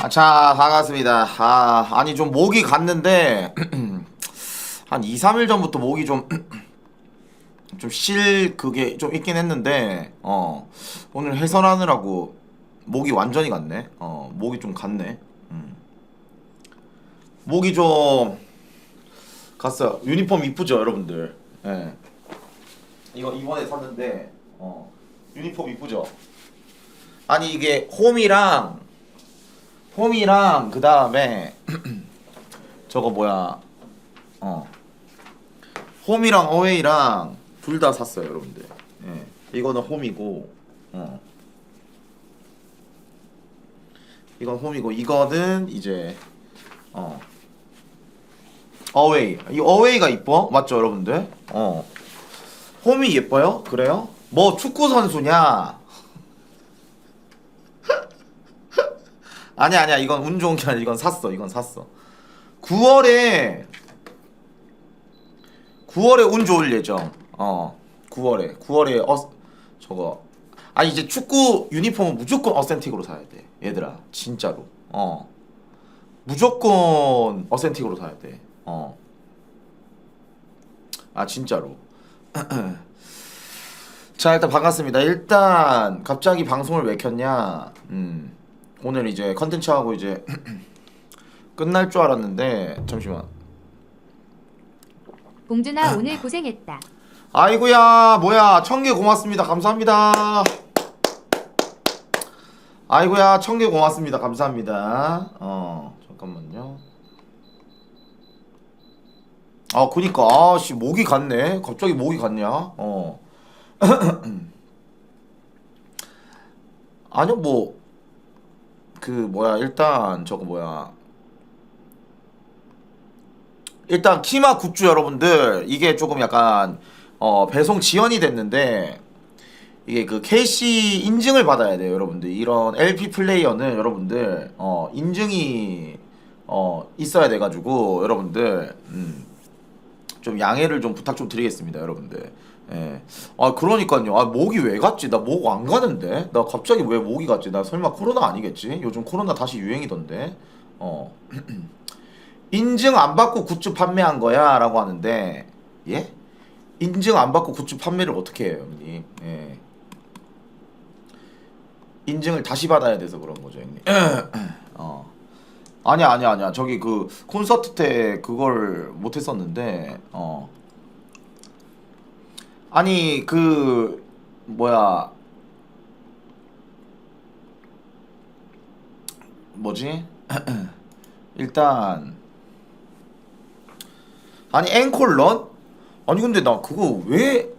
자, 반갑습니다. 아니 좀 목이 갔는데 한 2, 3일 전부터 목이 좀 그게 좀 있긴 했는데 오늘 해설하느라고 목이 완전히 갔네. 목이 좀 갔네. 목이 좀 갔어요. 유니폼 이쁘죠, 여러분들? 예. 이거 이번에 샀는데 유니폼 이쁘죠? 아니 이게 홈이랑 그 다음에 저거 뭐야 홈이랑 어웨이랑 둘 다 샀어요, 여러분들. 예. 이거는 홈이고 이건 홈이고 이거는 이제 어웨이. 이 어웨이가 이뻐? 맞죠, 여러분들? 홈이 예뻐요? 그래요? 뭐 축구 선수냐? 아니야 이건 운 좋은 게 아니라 이건 샀어. 9월에 운 좋을 예정. 9월에 저거 아니 이제 축구 유니폼은 무조건 어센틱으로 사야 돼, 얘들아. 진짜로. 무조건 어센틱으로 사야 돼. 진짜로. 자, 일단 반갑습니다. 일단 갑자기 방송을 왜 켰냐? 오늘 이제 컨텐츠 하고 이제 끝날 줄 알았는데 잠시만. 봉준아 오늘 고생했다. 아이고야, 뭐야, 1000개 고맙습니다. 감사합니다. 아이고야, 1000개 고맙습니다. 감사합니다. 잠깐만요. 그니까 아씨 목이 갔네. 갑자기 목이 갔냐? 아니요, 뭐 그 뭐야, 일단 저거 뭐야, 일단 키마 굿즈 여러분들, 이게 조금 약간 배송 지연이 됐는데 이게 그 KC 인증을 받아야 돼요, 여러분들. 이런 LP 플레이어는 여러분들 인증이 있어야 돼 가지고 여러분들 좀 양해를 좀 부탁 좀 드리겠습니다, 여러분들. 예. 그러니까요. 목이 왜 갔지? 나 목 안 가는데? 나 갑자기 왜 목이 갔지? 나 설마 코로나 아니겠지? 요즘 코로나 다시 유행이던데. 인증 안 받고 굿즈 판매한 거야 라고 하는데, 예? 인증 안 받고 굿즈 판매를 어떻게 해요, 형님? 예. 인증을 다시 받아야 돼서 그런 거죠, 형님. 아니야. 저기 그 콘서트 때 그걸 못 했었는데, 아니 그 뭐야, 뭐지? 일단 아니 앵콜런? 아니 근데 나 그거 왜,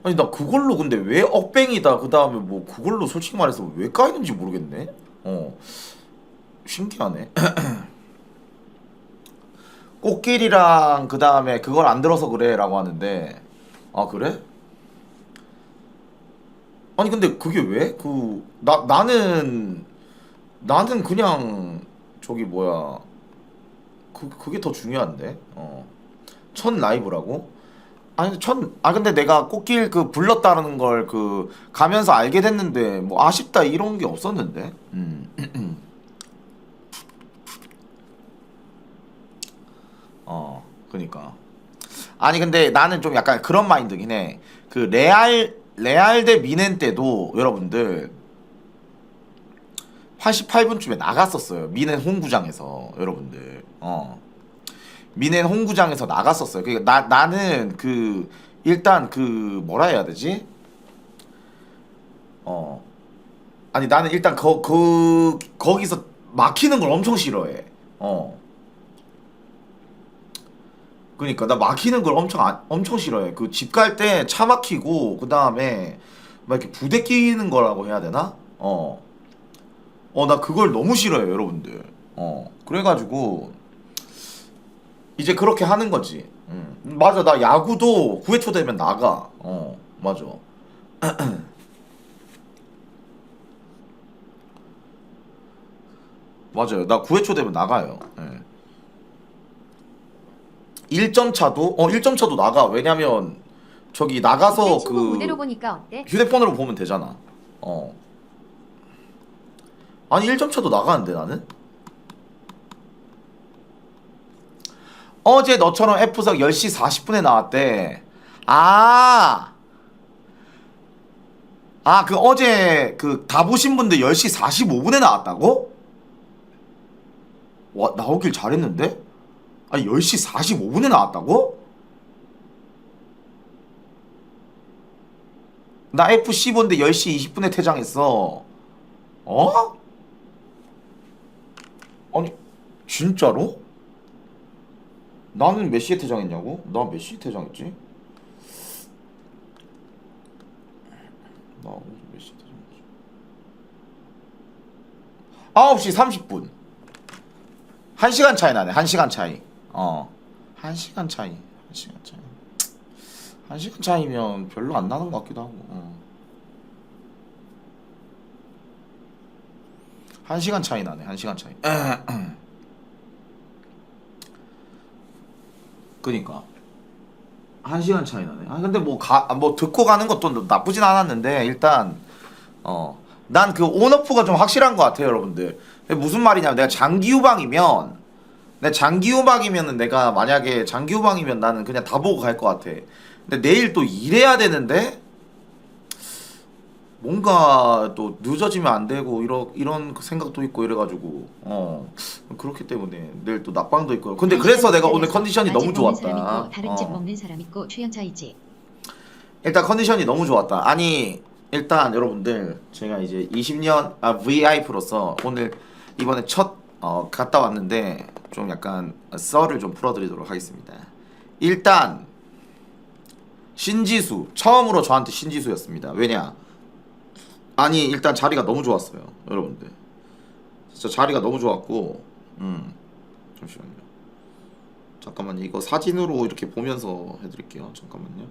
아니 나 그걸로 근데 왜 억뱅이다 그 다음에 뭐 그걸로 솔직히 말해서 왜 까이는지 모르겠네. 신기하네. 꽃길이랑 그 다음에 그걸 안 들어서 그래 라고 하는데, 그래? 아니 근데 그게 왜? 나는 그냥 저기 뭐야, 그게 더 중요한데. 첫 라이브라고? 아니 근데 내가 꽃길 그 불렀다는 걸 그 가면서 알게 됐는데 뭐 아쉽다 이런 게 없었는데. 그니까. 아니 근데 나는 좀 약간 그런 마인드긴 해. 그 레알 대 미넨 때도 여러분들 88분쯤에 나갔었어요, 미넨 홈구장에서. 여러분들 미넨 홈구장에서 나갔었어요. 그러니까 나는 그 일단 그 뭐라 해야 되지? 아니 나는 일단 거기서 막히는 걸 엄청 싫어해. 그러니까 나 막히는 걸 엄청 싫어해. 그 집 갈 때 차 막히고 그 다음에 막 이렇게 부대 끼는 거라고 해야 되나? 나 그걸 너무 싫어해요, 여러분들. 그래가지고 이제 그렇게 하는 거지. 맞아, 나 야구도 9회 초 되면 나가. 맞아. 맞아요, 나 9회 초 되면 나가요. 1점 차도 1점 차도 나가. 왜냐면 저기 나가서 친구 무대로 보니까 어때? 휴대폰으로 보면 되잖아. 아니 1점 차도 나가는데 나는? 어제 너처럼 F석 10시 40분에 나왔대. 아, 그 어제 그 다 보신 분들 10시 45분에 나왔다고? 와, 나오길 잘했는데? 아니 10시 45분에 나왔다고? 나 FC 본데 10시 20분에 퇴장했어. 어? 아니 진짜로? 나는 몇 시에 퇴장했냐고? 나 몇 시에 퇴장했지? 나 오늘 몇 시에 퇴장했지? 9시 30분. 1시간 차이 나네. 1시간 차이. 1시간 차이. 1시간 차이. 1시간 차이면 별로 안 나는 것 같기도 하고. 1시간 차이 나네. 1시간 차이. 그니까 1시간 차이 나네. 근데 뭐 듣고 가는 것도 나쁘진 않았는데 일단 난 그 온오프가 좀 확실한 것 같아요, 여러분들. 무슨 말이냐면 내가 장기후방이면은 내가 만약에 장기후방이면 나는 그냥 다 보고 갈 것 같아. 근데 내일 또 일해야 되는데 뭔가 또 늦어지면 안 되고 이런 생각도 있고 이래가지고 그렇기 때문에 내일 또 낮방도 있고. 근데 그래서 내가 오늘 컨디션이 너무 좋았다. 다른 집 먹는 사람 있고 취향 차이지. 일단 컨디션이 너무 좋았다. 아니 일단 여러분들 제가 이제 20년 VIP로서 오늘 이번에 첫 갔다 왔는데 좀 약간 썰을 좀 풀어드리도록 하겠습니다. 일단 신지수 처음으로 저한테 신지수였습니다. 왜냐? 아니 일단 자리가 너무 좋았어요, 여러분들. 진짜 자리가 너무 좋았고, 잠시만요. 잠깐만요. 이거 사진으로 이렇게 보면서 해드릴게요. 잠깐만요.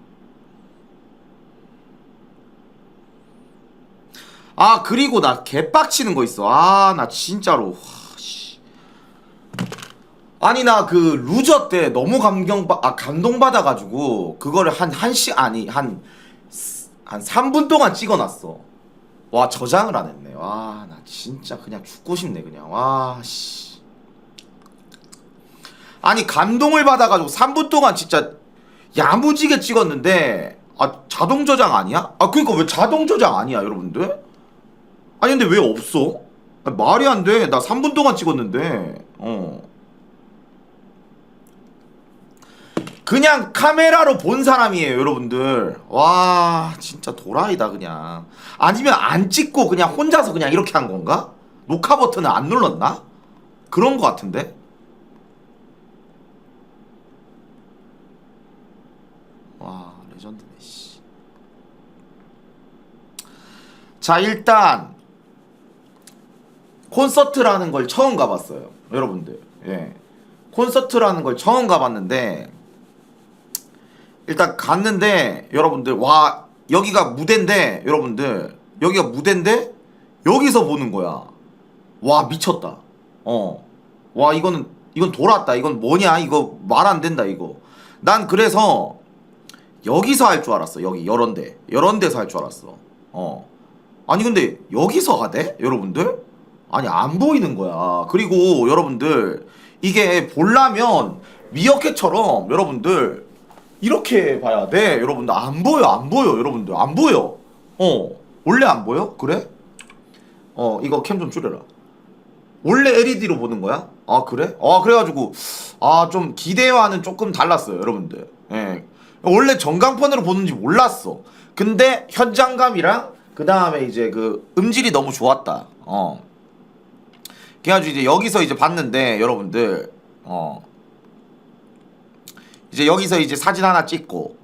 그리고 나 개빡치는 거 있어. 나 진짜로. 와, 씨. 아니 나 그 루저 때 너무 감동받아가지고 그거를 한 3분 동안 찍어놨어. 와, 저장을 안 했네. 와, 나 진짜 그냥 죽고 싶네 그냥. 와, 씨. 아니 감동을 받아가지고 3분 동안 진짜 야무지게 찍었는데 자동 저장 아니야? 그러니까 왜 자동 저장 아니야, 여러분들? 아니 근데 왜 없어? 말이 안 돼. 나 3분 동안 찍었는데. 그냥 카메라로 본 사람이에요, 여러분들. 와, 진짜 도라이다 그냥. 아니면 안 찍고 그냥 혼자서 그냥 이렇게 한 건가? 녹화 버튼을 안 눌렀나? 그런 거 같은데. 와, 레전드네 씨. 자, 일단 콘서트라는 걸 처음 가봤어요, 여러분들. 예, 콘서트라는 걸 처음 가봤는데 일단 갔는데 여러분들, 와, 여기가 무대인데 여러분들, 여기가 무대인데 여기서 보는 거야. 와, 미쳤다. 와, 이건 돌았다. 이건 뭐냐? 이거 말 안 된다 이거. 난 그래서 여기서 할 줄 알았어. 여기 이런 데서 할 줄 알았어. 아니 근데 여기서 하대? 여러분들? 아니 안 보이는 거야. 그리고 여러분들 이게 보려면 미어캣처럼 여러분들 이렇게 봐야 돼. 여러분들 안 보여 여러분들 안 보여. 원래 안 보여? 그래? 이거 캠 좀 줄여라. 원래 LED로 보는 거야? 그래? 그래가지고 좀 기대와는 조금 달랐어요, 여러분들. 예. 원래 전광판으로 보는지 몰랐어. 근데 현장감이랑 그 다음에 이제 그 음질이 너무 좋았다. 그래가지고 이제 여기서 이제 봤는데 여러분들 이제 여기서 이제 사진 하나 찍고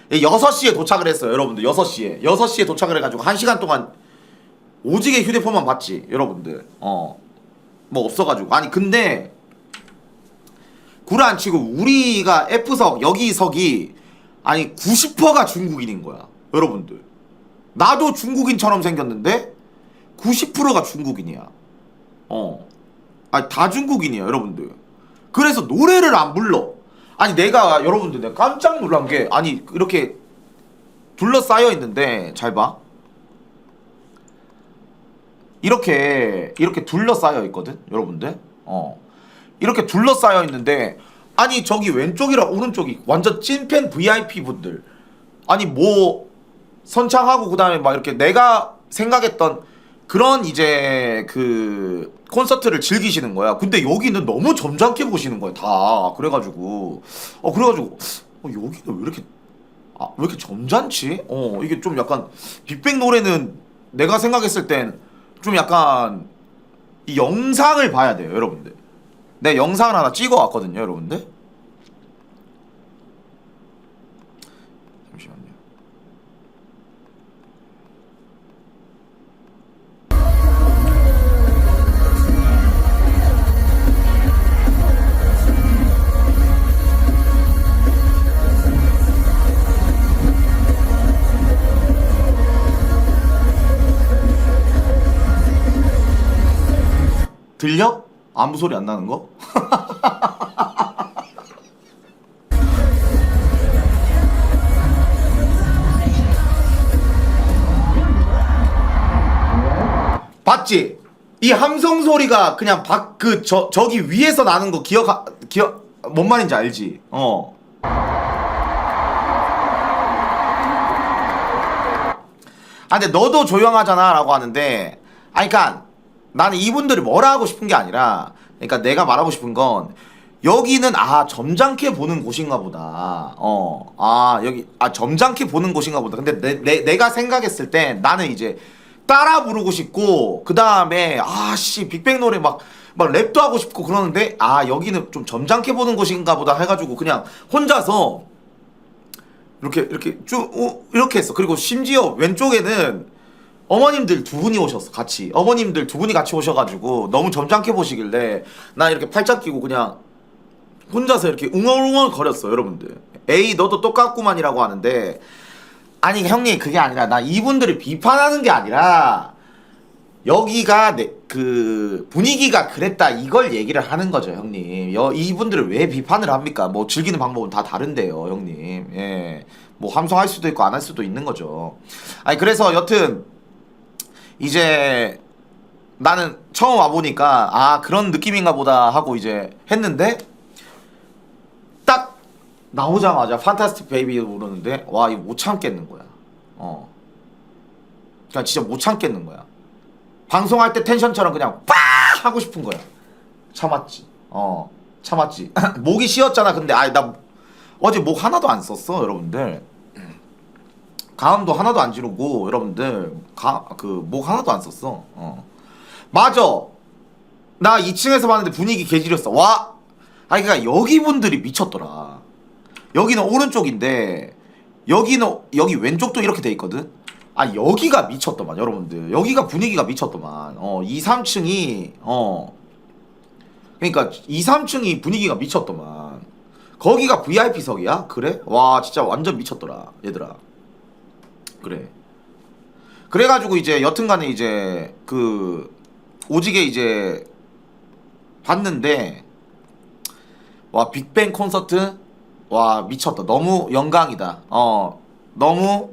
6시에 도착을 했어요, 여러분들. 6시에 도착을 해가지고 1시간 동안 오지게 휴대폰만 봤지, 여러분들. 뭐 없어가지고. 아니 근데 구라 안 치고 우리가 F석 여기 석이 아니 90%가 중국인인 거야, 여러분들. 나도 중국인처럼 생겼는데 90%가 중국인이야. 아니 다 중국인이야, 여러분들. 그래서 노래를 안 불러. 아니 내가 여러분들 내가 깜짝 놀란 게, 아니 이렇게 둘러싸여 있는데 잘 봐. 이렇게 둘러싸여 있거든, 여러분들. 이렇게 둘러싸여 있는데 아니 저기 왼쪽이랑 오른쪽이 완전 찐팬 VIP 분들, 아니 뭐 선창하고 그다음에 막 이렇게 내가 생각했던 그런 이제 그 콘서트를 즐기시는 거야. 근데 여기는 너무 점잖게 보시는 거야 다. 그래가지고 여기는 왜 이렇게 왜 이렇게 점잖지? 이게 좀 약간 빅뱅 노래는 내가 생각했을 땐 좀 약간 이 영상을 봐야 돼요 여러분들. 내 영상을 하나 찍어 왔거든요 여러분들. 잠시만요. 들려? 아무 소리 안 나는 거? 봤지? 이 함성 소리가 그냥 저기 위에서 나는 거 뭔 말인지 알지? 근데 너도 조용하잖아 라고 하는데, 그니까 나는 이분들이 뭐라 하고 싶은 게 아니라, 그러니까 내가 말하고 싶은 건 여기는 점잖게 보는 곳인가 보다. 여기 점잖게 보는 곳인가 보다. 근데 내가 생각했을 때 나는 이제 따라 부르고 싶고, 그 다음에 빅뱅 노래 막 랩도 하고 싶고 그러는데, 여기는 좀 점잖게 보는 곳인가 보다 해가지고 그냥 혼자서 이렇게 쭉 이렇게 했어. 그리고 심지어 왼쪽에는 어머님들 두 분이 오셨어. 같이 어머님들 두 분이 같이 오셔가지고 너무 점잖게 보시길래 나 이렇게 팔짱 끼고 그냥 혼자서 이렇게 웅얼웅얼 거렸어 여러분들. 에이 너도 똑같구만이라고 하는데, 아니 형님 그게 아니라 나 이분들을 비판하는 게 아니라 여기가 그 분위기가 그랬다 이걸 얘기를 하는 거죠 형님. 이분들을 왜 비판을 합니까? 뭐 즐기는 방법은 다 다른데요 형님. 예, 뭐 함성할 수도 있고 안 할 수도 있는 거죠. 아니 그래서 여튼 이제 나는 처음 와보니까 그런 느낌인가 보다 하고 이제 했는데, 딱 나오자마자 판타스틱 베이비 부르는데 와 이거 못 참겠는 거야. 그냥 진짜 못 참겠는 거야. 방송할 때 텐션처럼 그냥 빡 하고 싶은 거야. 참았지. 참았지. 목이 쉬었잖아. 근데 나 어제 목 하나도 안 썼어 여러분들. 가음도 하나도 안 지르고 여러분들 목 하나도 안 썼어. 맞아. 나 2층에서 봤는데 분위기 개지렸어. 와. 그러니까 여기 분들이 미쳤더라. 여기는 오른쪽인데 여기 왼쪽도 이렇게 돼 있거든. 여기가 미쳤더만 여러분들. 여기가 분위기가 미쳤더만. 2, 3층이 그러니까 2, 3층이 분위기가 미쳤더만. 거기가 VIP석이야? 그래? 와 진짜 완전 미쳤더라 얘들아. 그래. 그래가지고 이제 여튼간에 이제 오지게 이제 봤는데, 와 빅뱅 콘서트 와 미쳤다. 너무 영광이다. 너무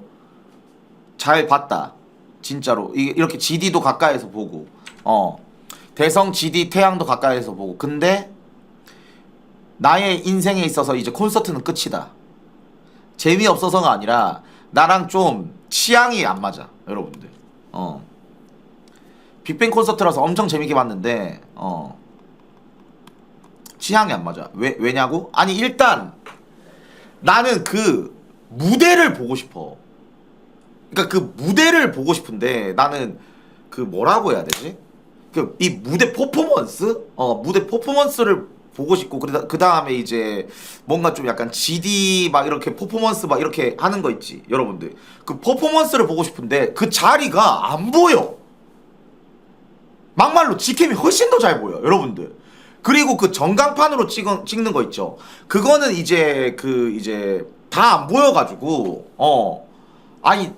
잘 봤다 진짜로. 이렇게 GD도 가까이서 보고 대성 GD 태양도 가까이서 보고. 근데 나의 인생에 있어서 이제 콘서트는 끝이다. 재미없어서가 아니라 나랑 좀 취향이 안 맞아 여러분들. 빅뱅 콘서트라서 엄청 재밌게 봤는데 취향이 안 맞아. 왜냐고? 아니 일단 나는 그 무대를 보고 싶어. 그러니까 그 무대를 보고 싶은데 나는 그 뭐라고 해야 되지? 이 무대 퍼포먼스? 무대 퍼포먼스를 보고 싶고, 그 다음에 이제 뭔가 좀 약간 GD 막 이렇게 퍼포먼스 막 이렇게 하는 거 있지 여러분들. 그 퍼포먼스를 보고 싶은데 그 자리가 안 보여. 막말로 직캠이 훨씬 더 잘 보여 여러분들. 그리고 그 전광판으로 찍는 거 있죠. 그거는 이제 이제 다 안 보여가지고 아니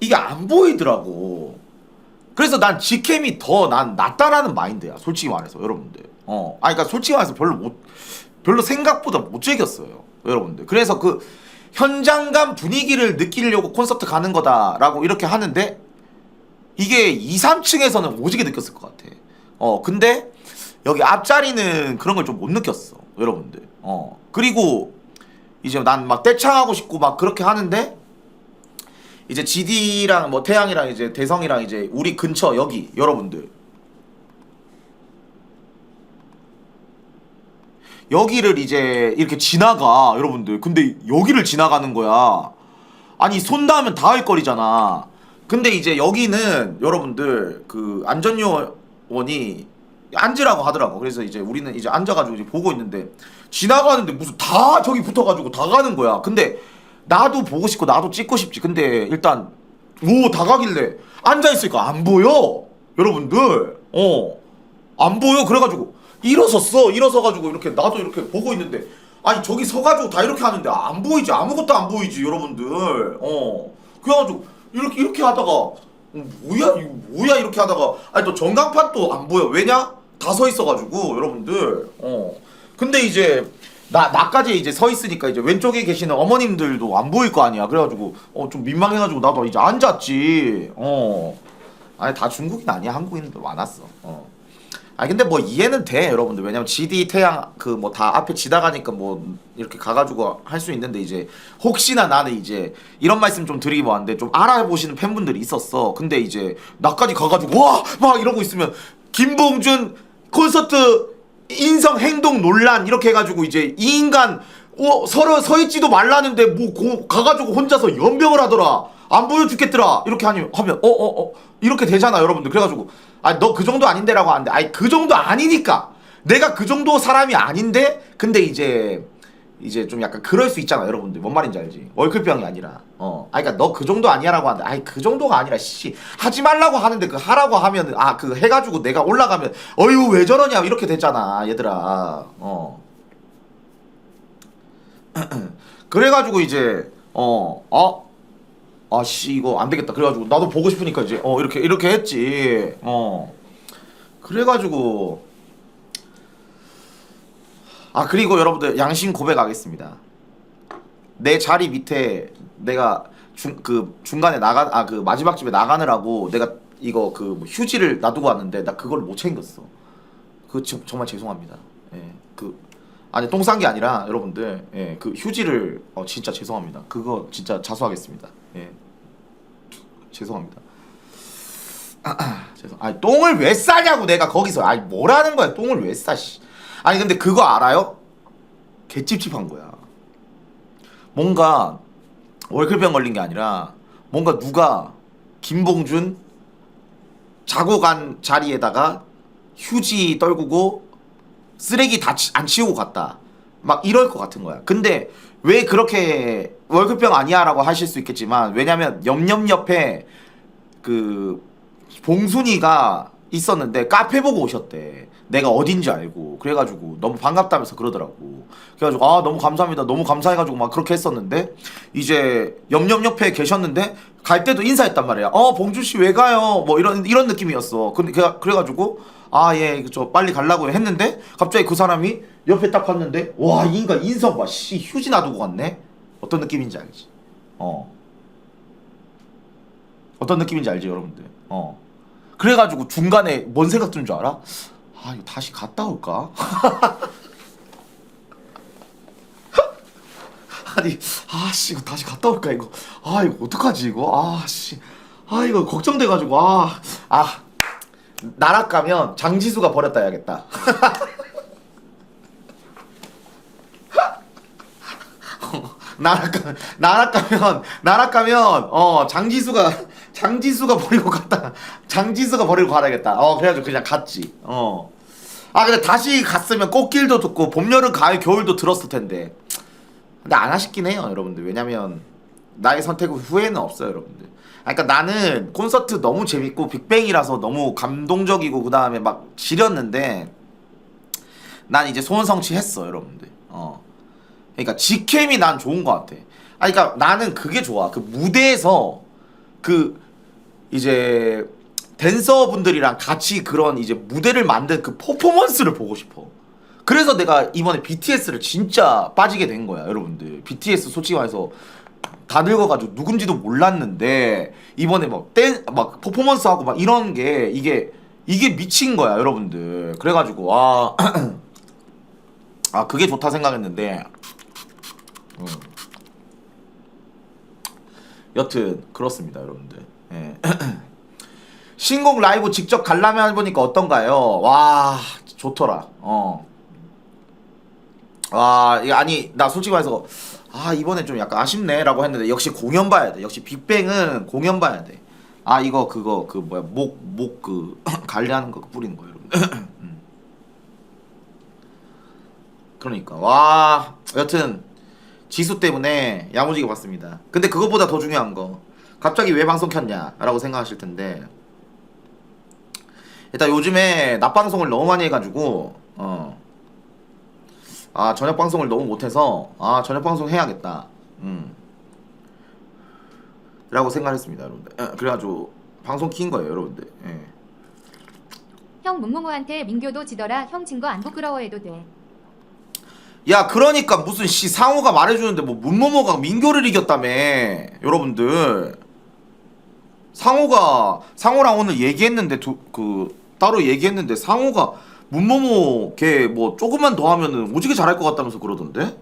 이게 안 보이더라고. 그래서 난 직캠이 더 낫다라는 마인드야 솔직히 말해서 여러분들. 그러니까 솔직히 말해서 별로 생각보다 못 즐겼어요 여러분들. 그래서 그 현장감 분위기를 느끼려고 콘서트 가는 거다라고 이렇게 하는데, 이게 2, 3층에서는 오지게 느꼈을 것 같아. 근데 여기 앞자리는 그런 걸 좀 못 느꼈어 여러분들. 그리고 이제 난 막 떼창하고 싶고 막 그렇게 하는데 이제 GD랑 뭐 태양이랑 이제 대성이랑 이제 우리 근처 여기 여러분들 여기를 이제 이렇게 지나가 여러분들. 근데 여기를 지나가는 거야. 아니 손 닿으면 닿을 거리잖아. 근데 이제 여기는 여러분들 그 안전요원이 앉으라고 하더라고. 그래서 이제 우리는 이제 앉아가지고 이제 보고 있는데 지나가는데 무슨 다 저기 붙어가지고 다 가는 거야. 근데 나도 보고 싶고 나도 찍고 싶지. 근데 일단 오 다 가길래 앉아있으니까 안 보여 여러분들. 안 보여. 그래가지고 일어섰어. 일어서가지고 이렇게 나도 이렇게 보고 있는데 아니 저기 서가지고 다 이렇게 하는데 안 보이지. 아무것도 안 보이지 여러분들. 그래가지고 이렇게 하다가 뭐야 이거 뭐야 이렇게 하다가 아니 또 전광판 또 안 보여. 왜냐? 다 서 있어가지고 여러분들. 근데 이제 나까지 이제 서 있으니까 이제 왼쪽에 계시는 어머님들도 안 보일 거 아니야. 그래가지고 좀 민망해가지고 나도 이제 앉았지. 아니 다 중국인 아니야. 한국인도 많았어. 아니 근데 뭐 이해는 돼 여러분들. 왜냐면 GD 태양 그 뭐 다 앞에 지나가니까 뭐 이렇게 가가지고 할 수 있는데 이제 혹시나 나는 이제 이런 말씀 좀 드리기 뭐한데 좀 알아보시는 팬분들이 있었어. 근데 이제 나까지 가가지고 와 막 이러고 있으면 김봉준 콘서트 인성 행동 논란 이렇게 해가지고 이제 이 인간 서로 서 있지도 말라는데 뭐 가가지고 혼자서 연병을 하더라. 안 보여 죽겠더라. 이렇게 하면 이렇게 되잖아 여러분들. 그래가지고 아니 너 그 정도 아닌데라고 하는데 아니 그 정도 아니니까 내가 그 정도 사람이 아닌데 근데 이제 좀 약간 그럴 수 있잖아 여러분들. 뭔 말인지 알지? 월클병이 아니라 아니 그니까 너 그 정도 아니야라고 하는데 아니 그 정도가 아니라 씨 하지 말라고 하는데 그 하라고 하면 그 해가지고 내가 올라가면 어휴 왜 저러냐 이렇게 됐잖아 얘들아. 그래가지고 이제 아씨 이거 안 되겠다. 그래가지고 나도 보고 싶으니까 이제 이렇게 했지. 그래가지고 그리고 여러분들 양심 고백하겠습니다. 내 자리 밑에 내가 중간에 그 마지막 집에 나가느라고 내가 이거 뭐 휴지를 놔두고 왔는데 나 그걸 못 챙겼어. 정말 죄송합니다. 예, 아니 똥 싼 게 아니라 여러분들 그 휴지를 진짜 죄송합니다. 그거 진짜 자수하겠습니다. 예, 죄송합니다. 죄송. 아니 똥을 왜 싸냐고 내가 거기서. 아니 뭐라는 거야 똥을 왜 싸. 씨. 아니 근데 그거 알아요? 개찝찝한 거야. 뭔가 월클병 걸린 게 아니라 뭔가 누가 김봉준 자고 간 자리에다가 휴지 떨구고 쓰레기 다 안 치우고 갔다. 막 이럴 것 같은 거야. 근데 왜 그렇게 월급병 아니야 라고 하실 수 있겠지만 왜냐면 옆에 그 봉순이가 있었는데 카페 보고 오셨대. 내가 어딘지 알고. 그래가지고 너무 반갑다면서 그러더라고. 그래가지고 너무 감사합니다. 너무 감사해가지고 막 그렇게 했었는데 이제 옆에 계셨는데 갈 때도 인사했단 말이야. 봉준씨 왜 가요? 뭐 이런 느낌이었어. 근데 그래가지고 예 저 빨리 가려고 했는데 갑자기 그 사람이 옆에 딱 봤는데 와 이 인간 인성 봐. 씨 휴지 놔두고 갔네. 어떤 느낌인지 알지? 어떤 느낌인지 알지 여러분들? 그래가지고 중간에 뭔 생각 드는 줄 알아? 이거 다시 갔다 올까? 아니 씨 이거 다시 갔다 올까 이거. 이거 어떡하지 이거. 씨 이거 걱정돼가지고 나락 가면 장지수가 버렸다 해야겠다. 나락 가면 장지수가 버리고 갔다. 장지수가 버리고 가야겠다. 그래가지고 그냥 갔지. 근데 다시 갔으면 꽃길도 듣고 봄, 여름, 가을, 겨울도 들었을 텐데. 근데 안 아쉽긴 해요 여러분들. 왜냐면 나의 선택 후회는 없어요 여러분들. 그러니까 나는 콘서트 너무 재밌고 빅뱅이라서 너무 감동적이고 그 다음에 막 지렸는데 난 이제 소원 성취했어 여러분들. 그러니까 직캠이 난 좋은 것 같아. 그러니까 나는 그게 좋아. 그 무대에서 이제 댄서분들이랑 같이 그런 이제 무대를 만든 그 퍼포먼스를 보고 싶어. 그래서 내가 이번에 BTS를 진짜 빠지게 된 거야 여러분들. BTS 솔직히 말해서 다 늙어가지고 누군지도 몰랐는데 이번에 막 퍼포먼스 하고 막 이런 게 이게 미친 거야 여러분들. 그래가지고 아 그게 좋다 생각했는데 여튼 그렇습니다 여러분들. 예. 신곡 라이브 직접 관람해 보니까 어떤가요? 와 좋더라. 아니 나 솔직히 말해서 이번에 좀 약간 아쉽네라고 했는데 역시 공연 봐야 돼. 역시 빅뱅은 공연 봐야 돼. 이거 그거 그 뭐야 목 그 관리하는 거 뿌리는 거 여러분. 그러니까 와 여튼 지수 때문에 야무지게 봤습니다. 근데 그것보다 더 중요한 거 갑자기 왜 방송 켰냐라고 생각하실 텐데 일단 요즘에 낮 방송을 너무 많이 해가지고 저녁 방송을 너무 못해서 저녁 방송 해야겠다 라고 생각했습니다 여러분들. 그래가지고 방송 킨 거예요 여러분들. 예. 형 문모모한테 민교도 지더라. 형 진 거 안 부끄러워해도 돼. 야 그러니까 무슨 상호가 말해주는데 뭐 문모모가 민교를 이겼다며 여러분들. 상호랑 오늘 얘기했는데 따로 얘기했는데 상호가 문모모 걔 뭐 조금만 더 하면은 오지게 잘할 것 같다면서 그러던데.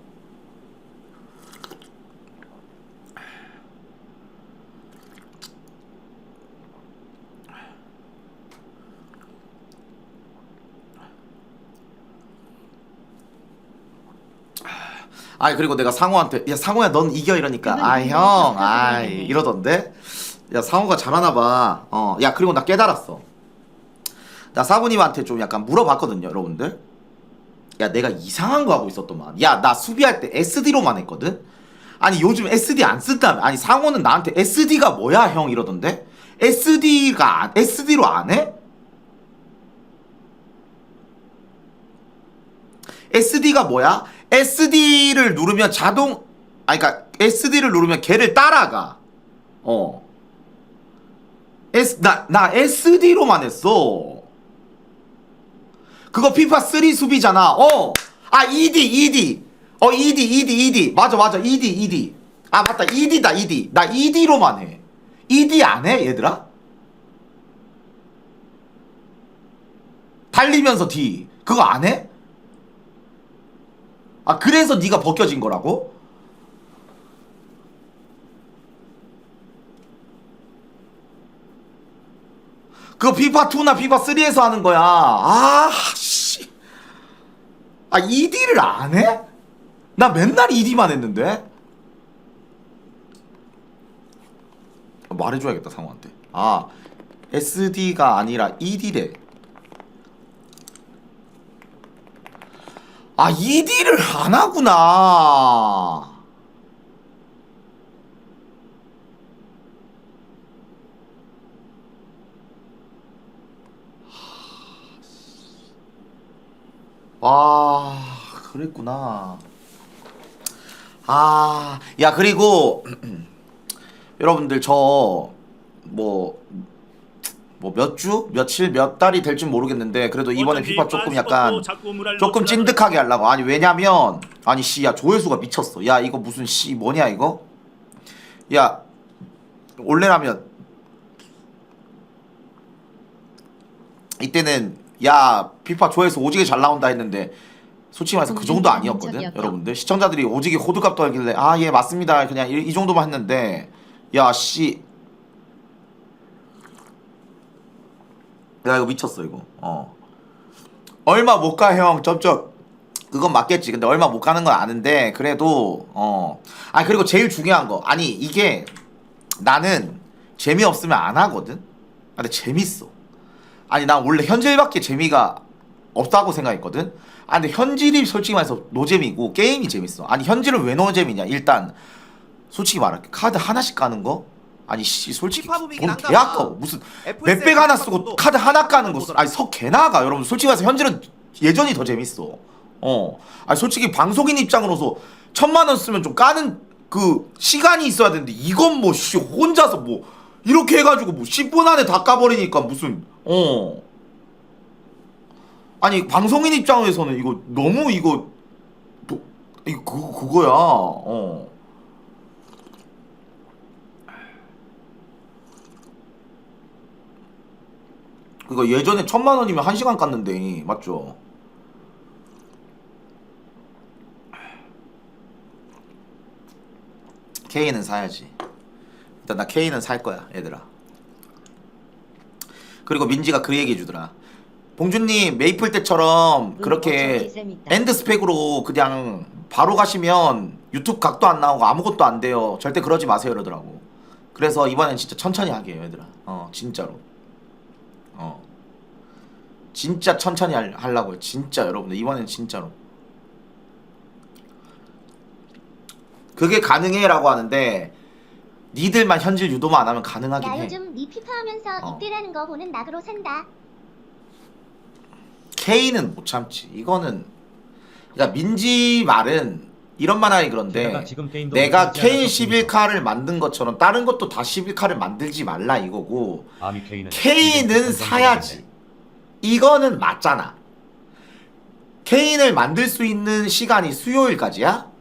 그리고 내가 상호한테 야 상호야 넌 이겨 이러니까 형 이러던데. 야 상호가 잘하나봐. 야 그리고 나 깨달았어. 나 사부님한테 좀 약간 물어봤거든요 여러분들. 야 내가 이상한 거 하고 있었더만. 야 나 수비할 때 SD로만 했거든. 아니 요즘 SD 안 쓴다며. 아니 상호는 나한테 SD가 뭐야 형 이러던데. SD로 안 해? SD가 뭐야? SD를 누르면 그러니까 SD를 누르면 걔를 따라가. 나 SD로만 했어. 그거 피파 3 수비잖아. ED. ED. 맞아. ED. 맞다. ED다, ED. 나 ED로만 해. ED 안 해, 얘들아? 달리면서 D. 그거 안 해? 그래서 네가 벗겨진 거라고? 그거 피파2나 피파3에서 하는 거야. 씨. ED를 안 해? 나 맨날 ED만 했는데? 말해줘야겠다, 상호한테. SD가 아니라 ED래. ED를 안 하구나. 그랬구나. 야 그리고 여러분들 저 몇 주? 며칠? 몇 달이 될지 모르겠는데 그래도 이번에 피파 조금 약간 조금 찐득하게 하려고. 왜냐면 야 조회수가 미쳤어. 야 이거 무슨 뭐냐 이거? 야 원래라면 이때는 야 피파 조회수 오지게 잘 나온다 했는데 솔직히 말해서 그 정도 아니었거든 여러분들. 시청자들이 오지게 호들갑 떨길래 예 맞습니다 그냥 이 정도만 했는데 야 이거 미쳤어 이거. 얼마 못 가 형 쩝쩝. 그건 맞겠지. 근데 얼마 못 가는 건 아는데 그래도 그리고 제일 중요한 거 이게 나는 재미없으면 안 하거든. 근데 재밌어. 난 원래 현질밖에 재미가 없다고 생각했거든. 근데 현질이 솔직히 말해서 노잼이고 게임이 재밌어. 현질은 왜 노잼이냐. 일단 솔직히 말할게. 카드 하나씩 까는 거? 솔직히 돈 개 아까워. 무슨 몇백 하나 쓰고 카드 하나 까는 거 석 개나가. 여러분 솔직히 말해서 현질은 예전이 더 재밌어. 솔직히 방송인 입장으로서 1000만원 쓰면 좀 까는 그 시간이 있어야 되는데 이건 혼자서 이렇게 해가지고 10분 안에 다 까버리니까 무슨 방송인 입장에서는 이거 너무 이거 그거야. 그거 예전에 1000만원이면 1시간 깠는데 맞죠? K는 사야지. 일단 나 K는 살 거야 얘들아. 그리고 민지가 그 얘기 해주더라. 봉준님 메이플 때처럼 그렇게 엔드 스펙으로 그냥 바로 가시면 유튜브 각도 안 나오고 아무것도 안 돼요. 절대 그러지 마세요 이러더라고. 그래서 이번엔 진짜 천천히 하게 해요 얘들아. 진짜로. 진짜 천천히 하려고요. 진짜 여러분들 이번엔 진짜로. 그게 가능해라고 하는데 니들만 현질 유도만 안 하면 가능하긴 나 해. 요즘 니 피파 하면서 입대라는 거 보는 낙으로 산다. K는 못 참지. 이거는 그러니까 민지 말은 이런 말 하기 그런데 내가 K 11카를 만든 것처럼 다른 것도 다 11카를 만들지 말라 이거고 K는 사야지. 이거는 맞잖아. K를 만들 수 있는 시간이 수요일까지야?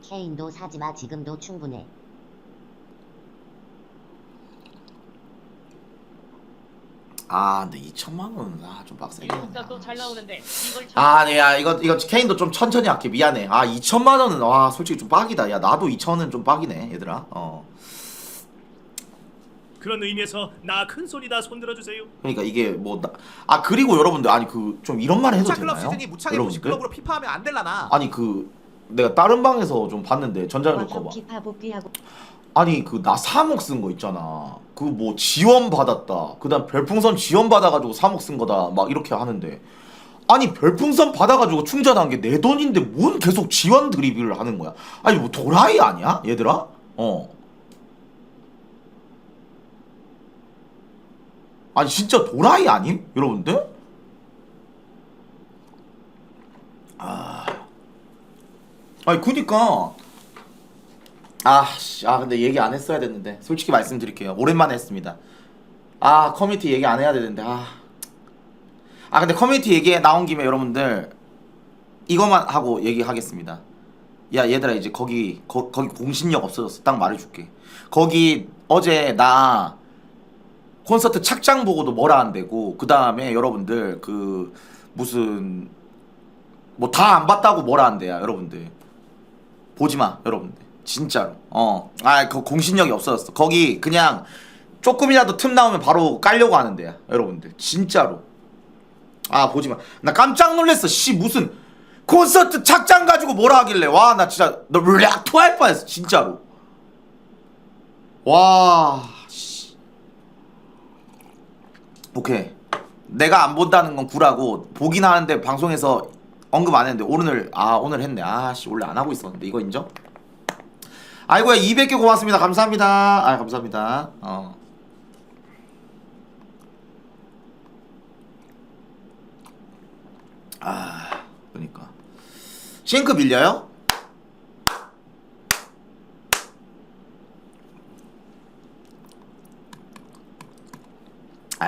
케인도 사지마. 지금도 충분해. 아 근데 2천만 원은 좀 빡세네. 또 잘 나오는데 이걸 아, 네, 야, 이거 케인도 좀 천천히 할게. 미안해. 아, 2천만 원은 와, 솔직히 좀 빡이다. 야, 나도 2천은 좀 빡이네, 얘들아. 그런 의미에서 나 큰 소리다 손들어 주세요. 그러니까 이게 뭐 그리고 여러분들 아니 그 좀 이런 말 해도 무창클럽 되나요? 시즌이 무창의 부식 여러분들? 클럽으로 피파하면 안 될라나? 아니 그 내가 다른 방에서 좀 봤는데 전자를 거 봐. 피파 복귀하고 아니 그 나 3억 쓴 거 있잖아. 그 뭐 지원 받았다. 그다음 별풍선 지원 받아가지고 3억 쓴 거다. 막 이렇게 하는데 아니 별풍선 받아가지고 충전한 게 내 돈인데 뭔 계속 지원 드리블을 하는 거야? 아니 뭐 도라이 아니야, 얘들아? 아니 진짜 도라이 아님? 여러분들? 아니 그니까 근데 얘기 안 했어야 됐는데 솔직히 말씀드릴게요. 오랜만에 했습니다. 커뮤니티 얘기 안 해야 되는데 근데 커뮤니티 얘기 나온 김에 여러분들 이거만 하고 얘기하겠습니다. 야 얘들아 이제 거기 공신력 없어졌어. 딱 말해줄게. 거기 어제 나 콘서트 착장 보고도 뭐라 안 되고 그 다음에 여러분들 그 무슨 뭐 다 안 봤다고 뭐라 안 돼요 여러분들. 보지마 여러분들 진짜로. 그 공신력이 없어졌어. 거기 그냥 조금이라도 틈 나오면 바로 깔려고 하는데요 여러분들 진짜로. 보지마. 나 깜짝 놀랐어. 무슨 콘서트 착장 가지고 뭐라 하길래. 와 나 진짜 너 르락 토할 뻔했어 진짜로. 와 오케이. 내가 안 본다는 건 구라고 보긴 하는데 방송에서 언급 안 했는데 오늘 했네. 원래 안 하고 있었는데 이거 인정? 아이고야 200개 고맙습니다. 감사합니다. 감사합니다. 그러니까 싱크 밀려요?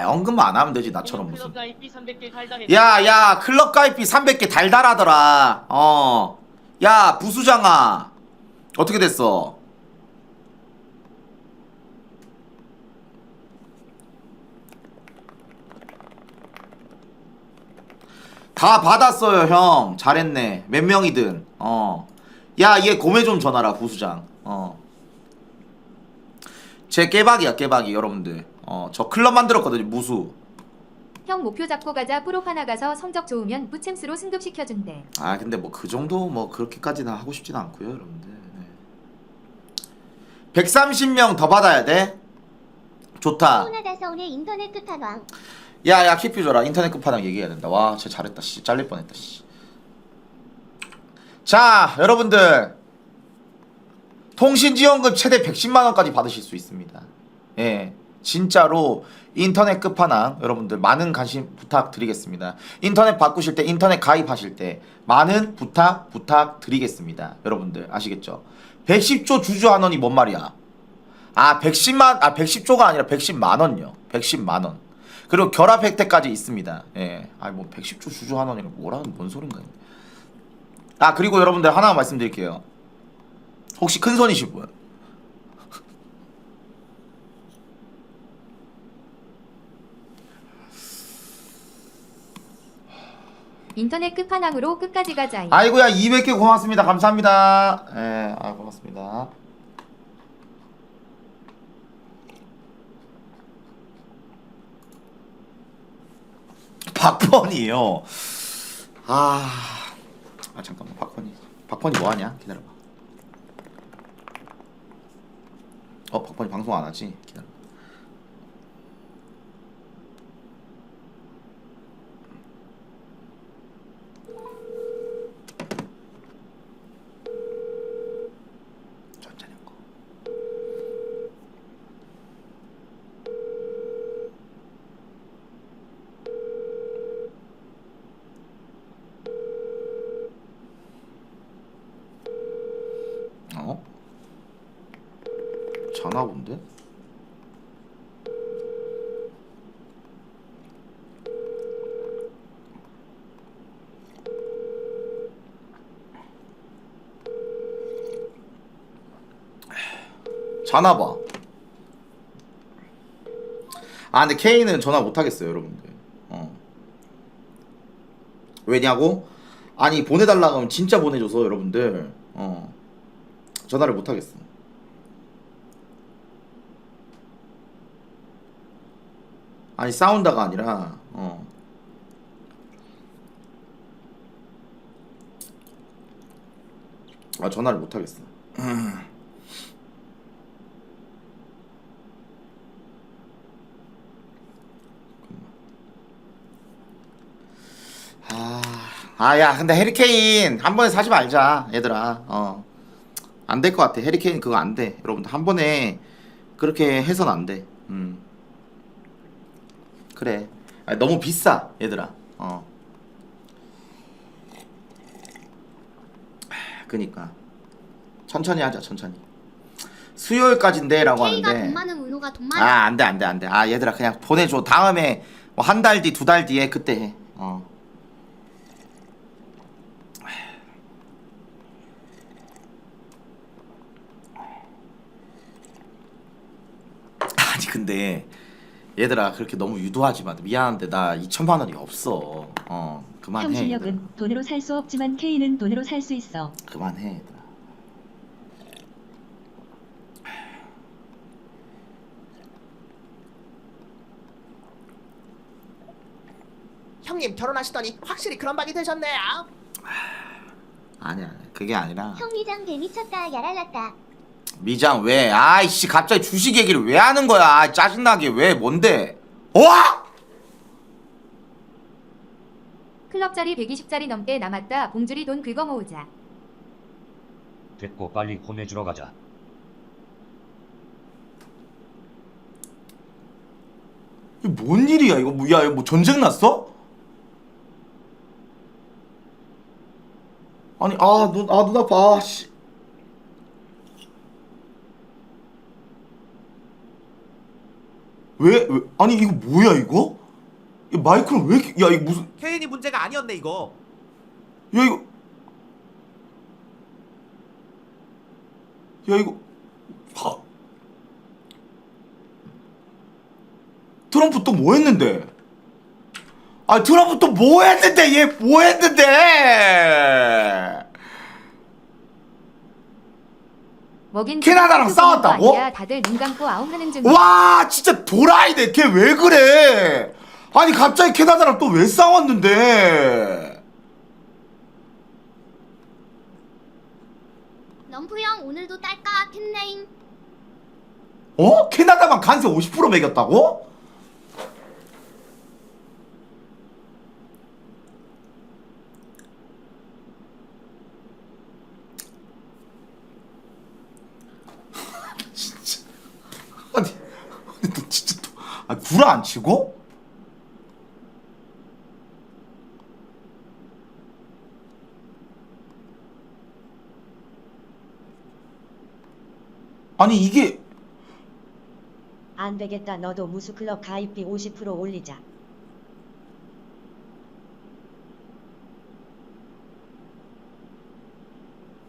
언급만 안 하면 되지 나처럼 무슨. 야 클럽 가입비 300개 달달하더라. 야 부수장아 어떻게 됐어? 다 받았어요 형. 잘했네. 몇 명이든. 야 얘 고매 좀 전화라 부수장. 제 깨박이야 깨박이 여러분들. 저 클럽 만들었거든요 무수. 형 목표 잡고 가자. 프로파 나가서 성적 좋으면 부챔스로 승급시켜준대. 근데 뭐 그 정도 뭐 그렇게까지는 하고 싶진 않고요 여러분들. 네. 130명 더 받아야 돼. 좋다. 서운하다. 서운해. 인터넷 끝판왕. 야야 키피 줘라. 인터넷 끝판왕 얘기해야 된다. 와 진짜 잘했다 씨. 잘릴 뻔했다 씨. 자 여러분들 통신지원금 최대 110만원까지 받으실 수 있습니다. 예 진짜로 인터넷 끝판왕 여러분들 많은 관심 부탁드리겠습니다. 인터넷 바꾸실 때 인터넷 가입하실 때 많은 부탁드리겠습니다. 여러분들 아시겠죠? 110조 주주환원이 뭔 말이야? 110조가 아니라 110만원요. 110만원. 그리고 결합 혜택까지 있습니다. 예. 뭐 110조 주주환원이라 뭔 소린가. 그리고 여러분들 하나 말씀드릴게요. 혹시 큰손이실 분 인터넷 끝판왕으로 끝까지 가자. 아이고야 200개 고맙습니다. 감사합니다. 예, 아 고맙습니다. 박건이요. 잠깐만 박건이 뭐 하냐? 기다려봐. 박건이 방송 안 하지? 기다려. 천천히 하고. 전화 온대? 전화 봐. 근데 K는 전화 못 하겠어요, 여러분들. 왜냐고? 아니 보내달라고 하면 진짜 보내줘서 여러분들 전화를 못 하겠어. 아니 싸운다가 아니라 전화를 못 하겠어. 야 근데 해리케인 한 번에 사지 말자 얘들아. 안 될 것 같아. 해리케인 그거 안 돼. 여러분들 한 번에 그렇게 해선 안 돼. 그래. 너무 비싸 얘들아. 그니까 천천히 하자. 천천히. 수요일까지인데 라고 K가 하는데 돈 많은 은호가 돈 많아. 안돼. 얘들아 그냥 보내줘. 다음에 뭐 한 달 뒤, 두 달 뒤에 그때 해. 아니 근데 얘들아 그렇게 너무 유도하지 마. 미안한데 나 2천만 원이 없어. 그만해. 형 실력은 얘들아. 돈으로 살 수 없지만 K는 돈으로 살 수 있어. 그만해 얘들아. 형님 결혼하시더니 확실히 그런 박이 되셨네요. 아니야 그게 아니라 형 위장 개미쳤다 야랄랐다. 미장 왜? 아이씨 갑자기 주식 얘기를 왜 하는 거야? 짜증나게 왜? 뭔데? 와? 클럽 자리 120자리 넘게 남았다. 봉주리 돈 긁어 모으자. 됐고 빨리 보내주러 가자. 이게 뭔 일이야 이거? 야 이거 뭐 전쟁 났어? 아니 눈 아파. 씨. 왜? 아니 이거 뭐야 이거? 이 마이크는 왜 이렇게? 야 이거 무슨? 케인이 문제가 아니었네 이거. 야 이거 트럼프 또 뭐 했는데? 트럼프 또 뭐 했는데? 얘 뭐 했는데? 먹인 캐나다랑 그 싸웠다고? 아니야. 다들 눈 감고 아웅하는 중이야. 와 진짜 도라이네. 걔 왜 그래? 아니 갑자기 캐나다랑 또 왜 싸웠는데? 럼프 형 오늘도 딸까 캔네임. 캐나다만 관세 50% 매겼다고? 진짜 아니 너 진짜 구라 안 치고? 아니 이게 안 되겠다. 너도 무수클럽 가입비 50% 올리자.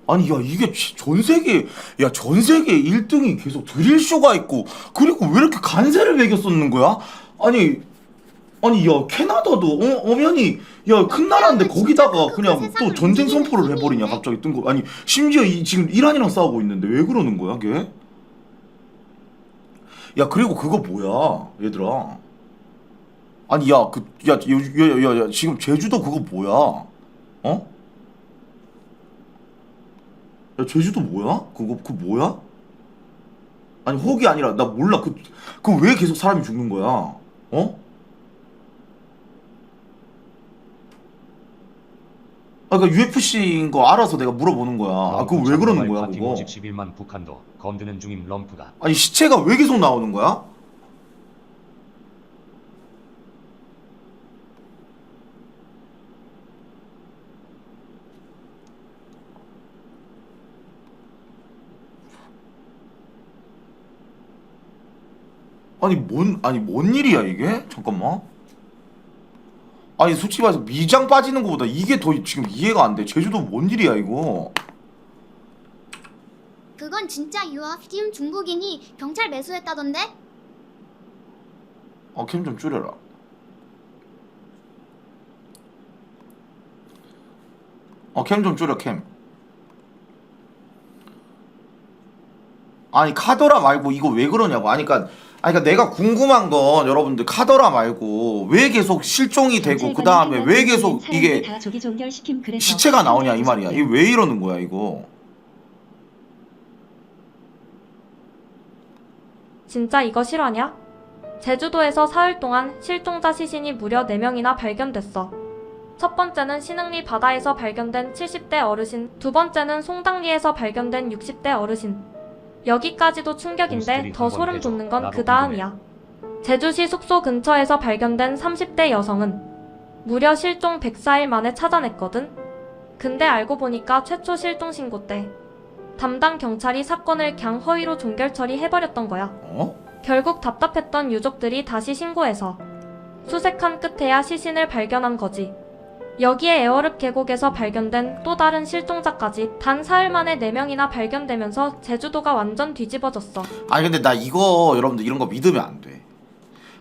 아니 야 이게 전 세계 1등이 계속 드릴쇼가 있고 그리고 왜 이렇게 관세를 매겨 쏟는 거야? 아니 아니 야 캐나다도 엄연히 야 큰 나라인데 거기다가 그냥 또 전쟁 선포를 해버리냐 갑자기 뜬 거. 아니 심지어 지금 이란이랑 싸우고 있는데 왜 그러는 거야 걔? 야 그리고 그거 뭐야 얘들아. 아니 야 지금 제주도 그거 뭐야? 어? 야 제주도 뭐야? 그거 뭐야? 아니 혹이 아니라 나 몰라. 그 왜 계속 사람이 죽는 거야? 어? 아, 그러니까 UFC인 거 알아서 내가 물어보는 거야. 아, 그거 왜 그러는 거야, 그거? 모집 11만 북한도 검드는 중임 럼프가. 아니, 시체가 왜 계속 나오는 거야? 아니, 뭔 일이야, 이게? 잠깐만. 아니, 솔직히 말해서 미장 빠지는 것보다 이게 더 지금 이해가 안 돼. 제주도 뭔 일이야, 이거? 그건 진짜 유아. 지금 중국인이 경찰 매수했다던데? 캠 좀 줄여라. 캠 좀 줄여, 캠. 아니, 카더라 말고 이거 왜 그러냐고. 아니, 그러니까 내가 궁금한 건 여러분들 카더라 말고 왜 계속 실종이 되고 그 다음에 왜 계속 이게 시체가 나오냐 이 말이야. 이게 왜 이러는 거야 이거. 진짜 이거 실화냐? 제주도에서 사흘 동안 실종자 시신이 무려 4명이나 발견됐어. 첫 번째는 신흥리 바다에서 발견된 70대 어르신, 두 번째는 송당리에서 발견된 60대 어르신. 여기까지도 충격인데 더 소름 돋는 건 그 다음이야. 제주시 숙소 근처에서 발견된 30대 여성은 무려 실종 104일 만에 찾아냈거든? 근데 알고 보니까 최초 실종 신고 때 담당 경찰이 사건을 그냥 허위로 종결 처리해버렸던 거야. 결국 답답했던 유족들이 다시 신고해서 수색한 끝에야 시신을 발견한 거지. 여기에 에어릅 계곡에서 발견된 또 다른 실종자까지 단 사흘 만에 4명이나 발견되면서 제주도가 완전 뒤집어졌어. 아니 근데 나 이거 여러분들 이런 거 믿으면 안 돼.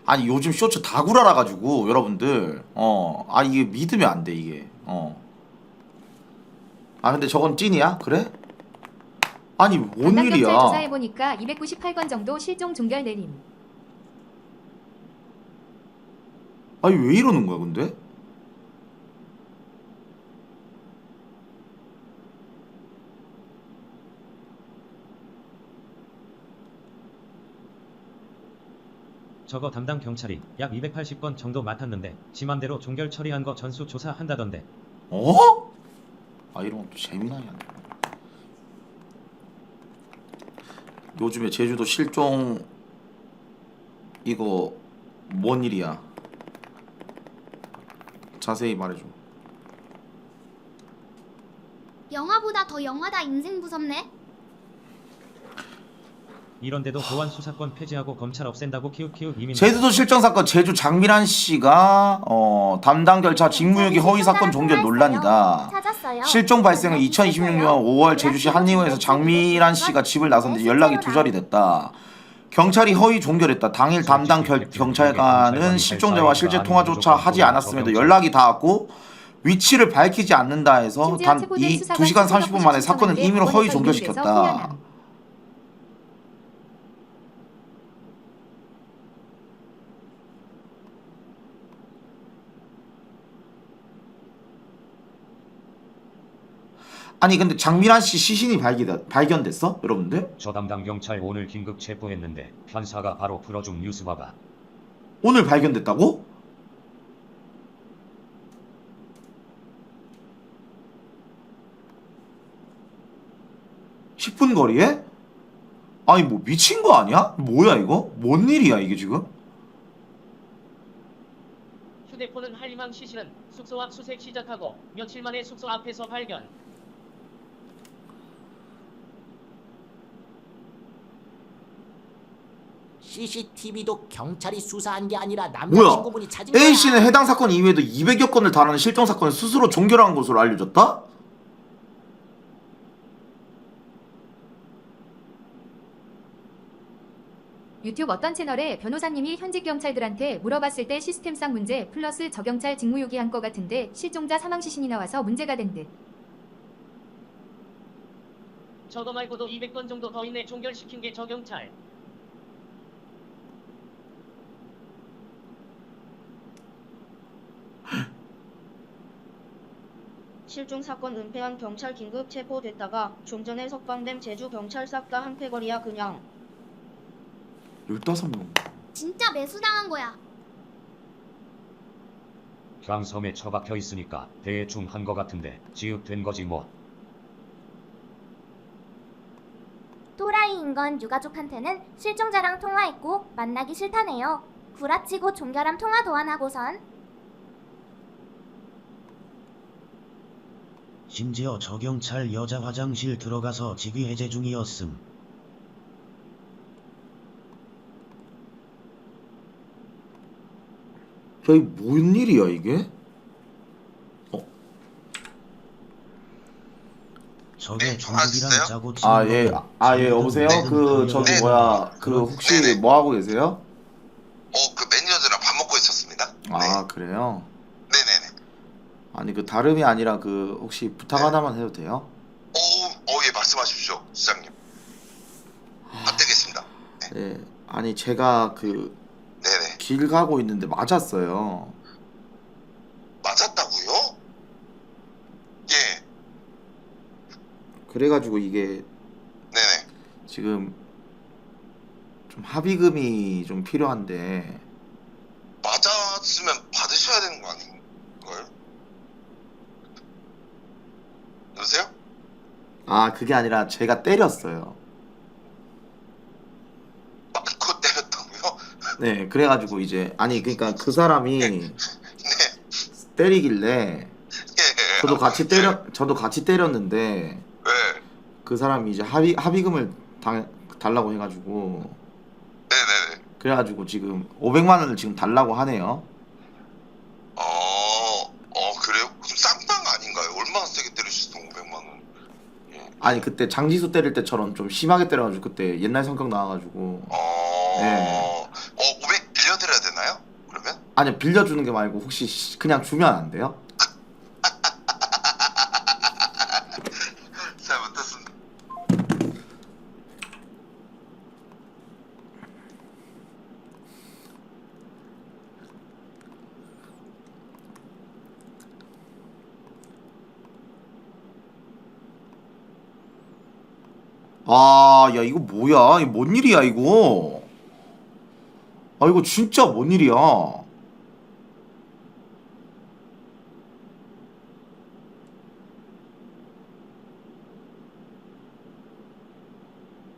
아니 요즘 쇼츠 다 구라라 가지고 여러분들 이게 믿으면 안 돼 이게. 근데 저건 찐이야? 그래? 아니 뭔 담당 일이야? 경찰 조사해보니까 298건 정도 실종 종결 내림. 아니 왜 이러는 거야 근데? 저거 담당 경찰이 약 280건 정도 맡았는데 지 맘대로 종결 처리한 거 전수 조사한다던데. 이런 것도 재미나냐. 요즘에 제주도 실종 이거 뭔 일이야? 자세히 말해줘. 영화보다 더 영화다. 인생 무섭네. 이런데도 보안 수사권 폐지하고 검찰 없앤다고 키읔키읔 이민. 제주도 실종 사건 제주 장미란 씨가 담당 결차 직무유기 허위 사건 종결 논란이다. 찾았어요. 실종 발생은 2026년 5월 제주시 한림원에서 장미란 씨가 집을 나섰는데 연락이 두절이 됐다. 경찰이 허위 종결했다. 당일 담당 경찰관은 실종자와 실제 통화조차 하지 않았음에도 연락이 닿았고 위치를 밝히지 않는다 해서 단 2시간 30분 만에 사건을 임의로 허위 종결시켰다. 아니 근데 장미란 씨 시신이 발견됐어? 여러분들? 저 담당 경찰 오늘 긴급 체포했는데 판사가 바로 풀어준 뉴스 봐봐. 오늘 발견됐다고? (10분) 거리에? 아니 뭐 미친 거 아니야? 뭐야 이거? 뭔 일이야 이게 지금? 휴대폰은 한림왕 시신은 숙소 앞 수색 시작하고 며칠 만에 숙소 앞에서 발견. CCTV도 경찰이 수사한 게 아니라 뭐야? 남자친구분이 찾은 거야. A씨는 해당 사건 이외에도 200여 건을 달하는 실종 사건을 스스로 종결한 것으로 알려졌다? 유튜브 어떤 채널에 변호사님이 현직 경찰들한테 물어봤을 때 시스템상 문제 플러스 저 경찰 직무유기 한 거 같은데 실종자 사망 시신이 나와서 문제가 된 듯. 저거 말고도 200건 정도 더 있네. 종결시킨 게 저 경찰. 실종 사건 은폐한 경찰 긴급 체포됐다가 좀 전에 석방된 제주 경찰 싹 다 한패거리야 그냥. 15명. 진짜 매수당한 거야. 강섬에 처박혀 있으니까 대충 한 거 같은데 지읒된 거지 뭐. 또라이인 건 유가족한테는 실종자랑 통화했고 만나기 싫다네요. 구라치고 종결함 통화도 안 하고선. 심지어 저 경찰 여자 화장실 들어가서 직위 해제 중이었음. 야, 이게 뭔 일이야 이게? 저게 중국이랑 짜고 치는 아 예, 거고 예, 여보세요? 그 저기 네. 뭐야, 그 혹시 네네. 뭐 하고 계세요? 그 매니저들이랑 밥 먹고 있었습니다. 아 그래요? 네네네. 아니 그 다름이 아니라 그 혹시 부탁 하나만 해도 돼요? 예, 말씀하십시오, 시장님. 받드리겠습니다. 네, 아니 제가 그 네네. 길 가고 있는데 맞았어요. 맞았다고요? 예, 그래가지고 이게 네네. 지금 좀 합의금이 좀 필요한데. 맞았으면 받으셔야 되는 거 아닌가요? 여보세요? 아 그게 아니라 제가 때렸어요. 그거 때렸다고요? 네, 그래가지고 이제 아니 그러니까 그 사람이 네. 때리길래 예. 저도 같이 때렸는데 네. 그 사람이 이제 합의금을 달라고 해가지고 네네네. 그래가지고 지금 500만 원을 지금 달라고 하네요. 그래요? 좀 쌍방 아닌가요? 얼마나 세게 때리셨던 500만 원? 예. 아니 그때 장지수 때릴 때처럼 좀 심하게 때려가지고 그때 옛날 성격 나와가지고. 네. 500 빌려드려야 되나요? 그러면? 아니 빌려주는 게 말고 혹시 그냥 주면 안 돼요? 잘못했습니다. 아, 야 이거 뭐야? 이거 뭔 일이야 이거? 아 이거 진짜 뭔 일이야? 아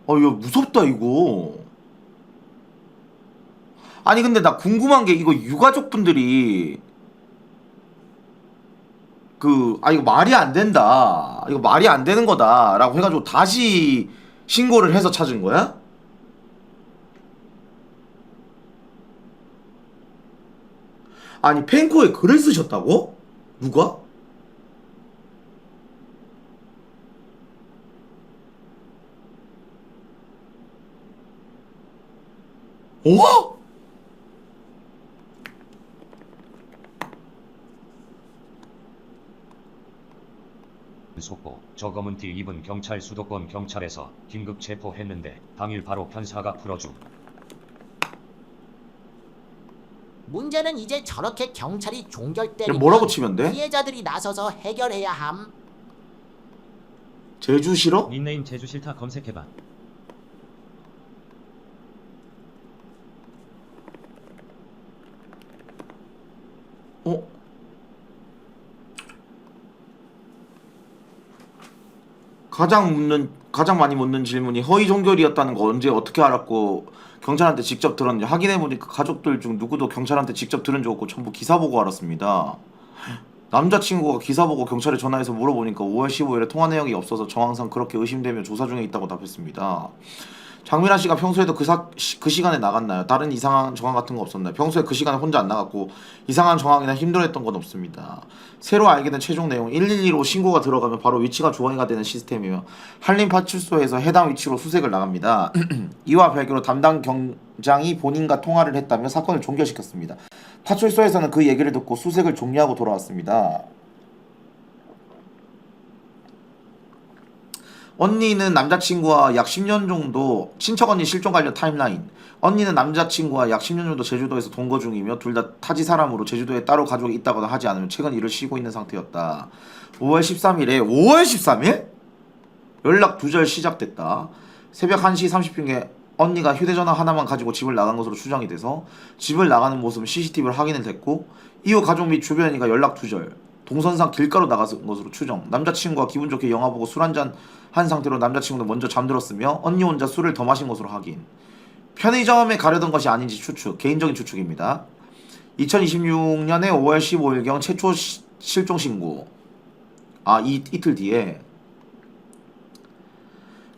이거 무섭다 이거. 아니 근데 나 궁금한 게 이거 유가족분들이 이거 말이 안 된다. 이거 말이 안 되는 거다. 라고 해가지고 다시 신고를 해서 찾은 거야? 아니 펜코에 글을 쓰셨다고? 누가? 어? 속보. 저 검은 티 입은 경찰 수도권 경찰에서 긴급 체포했는데 당일 바로 편사가 풀어줌. 문제는 이제 저렇게 경찰이 종결 때리면 뭐라고 치면 돼? 피해자들이 나서서 해결해야 함. 제주 싫어? 닉네임 제주 싫다 검색해봐. 어? 가장 많이 묻는 질문이 허위 종결이었다는 거 언제 어떻게 알았고 경찰한테 직접 들었는지 확인해보니까 가족들 중 누구도 경찰한테 직접 들은 적 없고 전부 기사 보고 알았습니다. 남자친구가 기사 보고 경찰에 전화해서 물어보니까 5월 15일에 통화 내역이 없어서 정황상 그렇게 의심되며 조사 중에 있다고 답했습니다. 장민아 씨가 평소에도 그 시간에 나갔나요? 다른 이상한 정황 같은 거 없었나요? 평소에 그 시간에 혼자 안 나갔고 이상한 정황이나 힘들어했던 건 없습니다. 새로 알게 된 최종 내용 112로 신고가 들어가면 바로 위치가 조항이가 되는 시스템이며 한림파출소에서 해당 위치로 수색을 나갑니다. 이와 별개로 담당 경장이 본인과 통화를 했다며 사건을 종결시켰습니다. 파출소에서는 그 얘기를 듣고 수색을 종료하고 돌아왔습니다. 언니는 남자친구와 약 10년 정도 친척 언니 실종 관련 타임라인. 언니는 남자친구와 약 10년 정도 제주도에서 동거 중이며 둘 다 타지 사람으로 제주도에 따로 가족이 있다거나 하지 않으면 최근 일을 쉬고 있는 상태였다. 5월 13일에 5월 13일? 연락 두절 시작됐다. 새벽 1시 30분에 언니가 휴대전화 하나만 가지고 집을 나간 것으로 추정이 돼서 집을 나가는 모습은 CCTV를 확인을 됐고 이후 가족 및 주변인과 연락 두절. 동선상 길가로 나간 것으로 추정. 남자친구가 기분 좋게 영화 보고 술 한잔 한 상태로 남자친구는 먼저 잠들었으며 언니 혼자 술을 더 마신 것으로 확인. 편의점에 가려던 것이 아닌지 추측. 개인적인 추측입니다. 2026년에 5월 15일경 최초 실종 신고. 이틀 뒤에.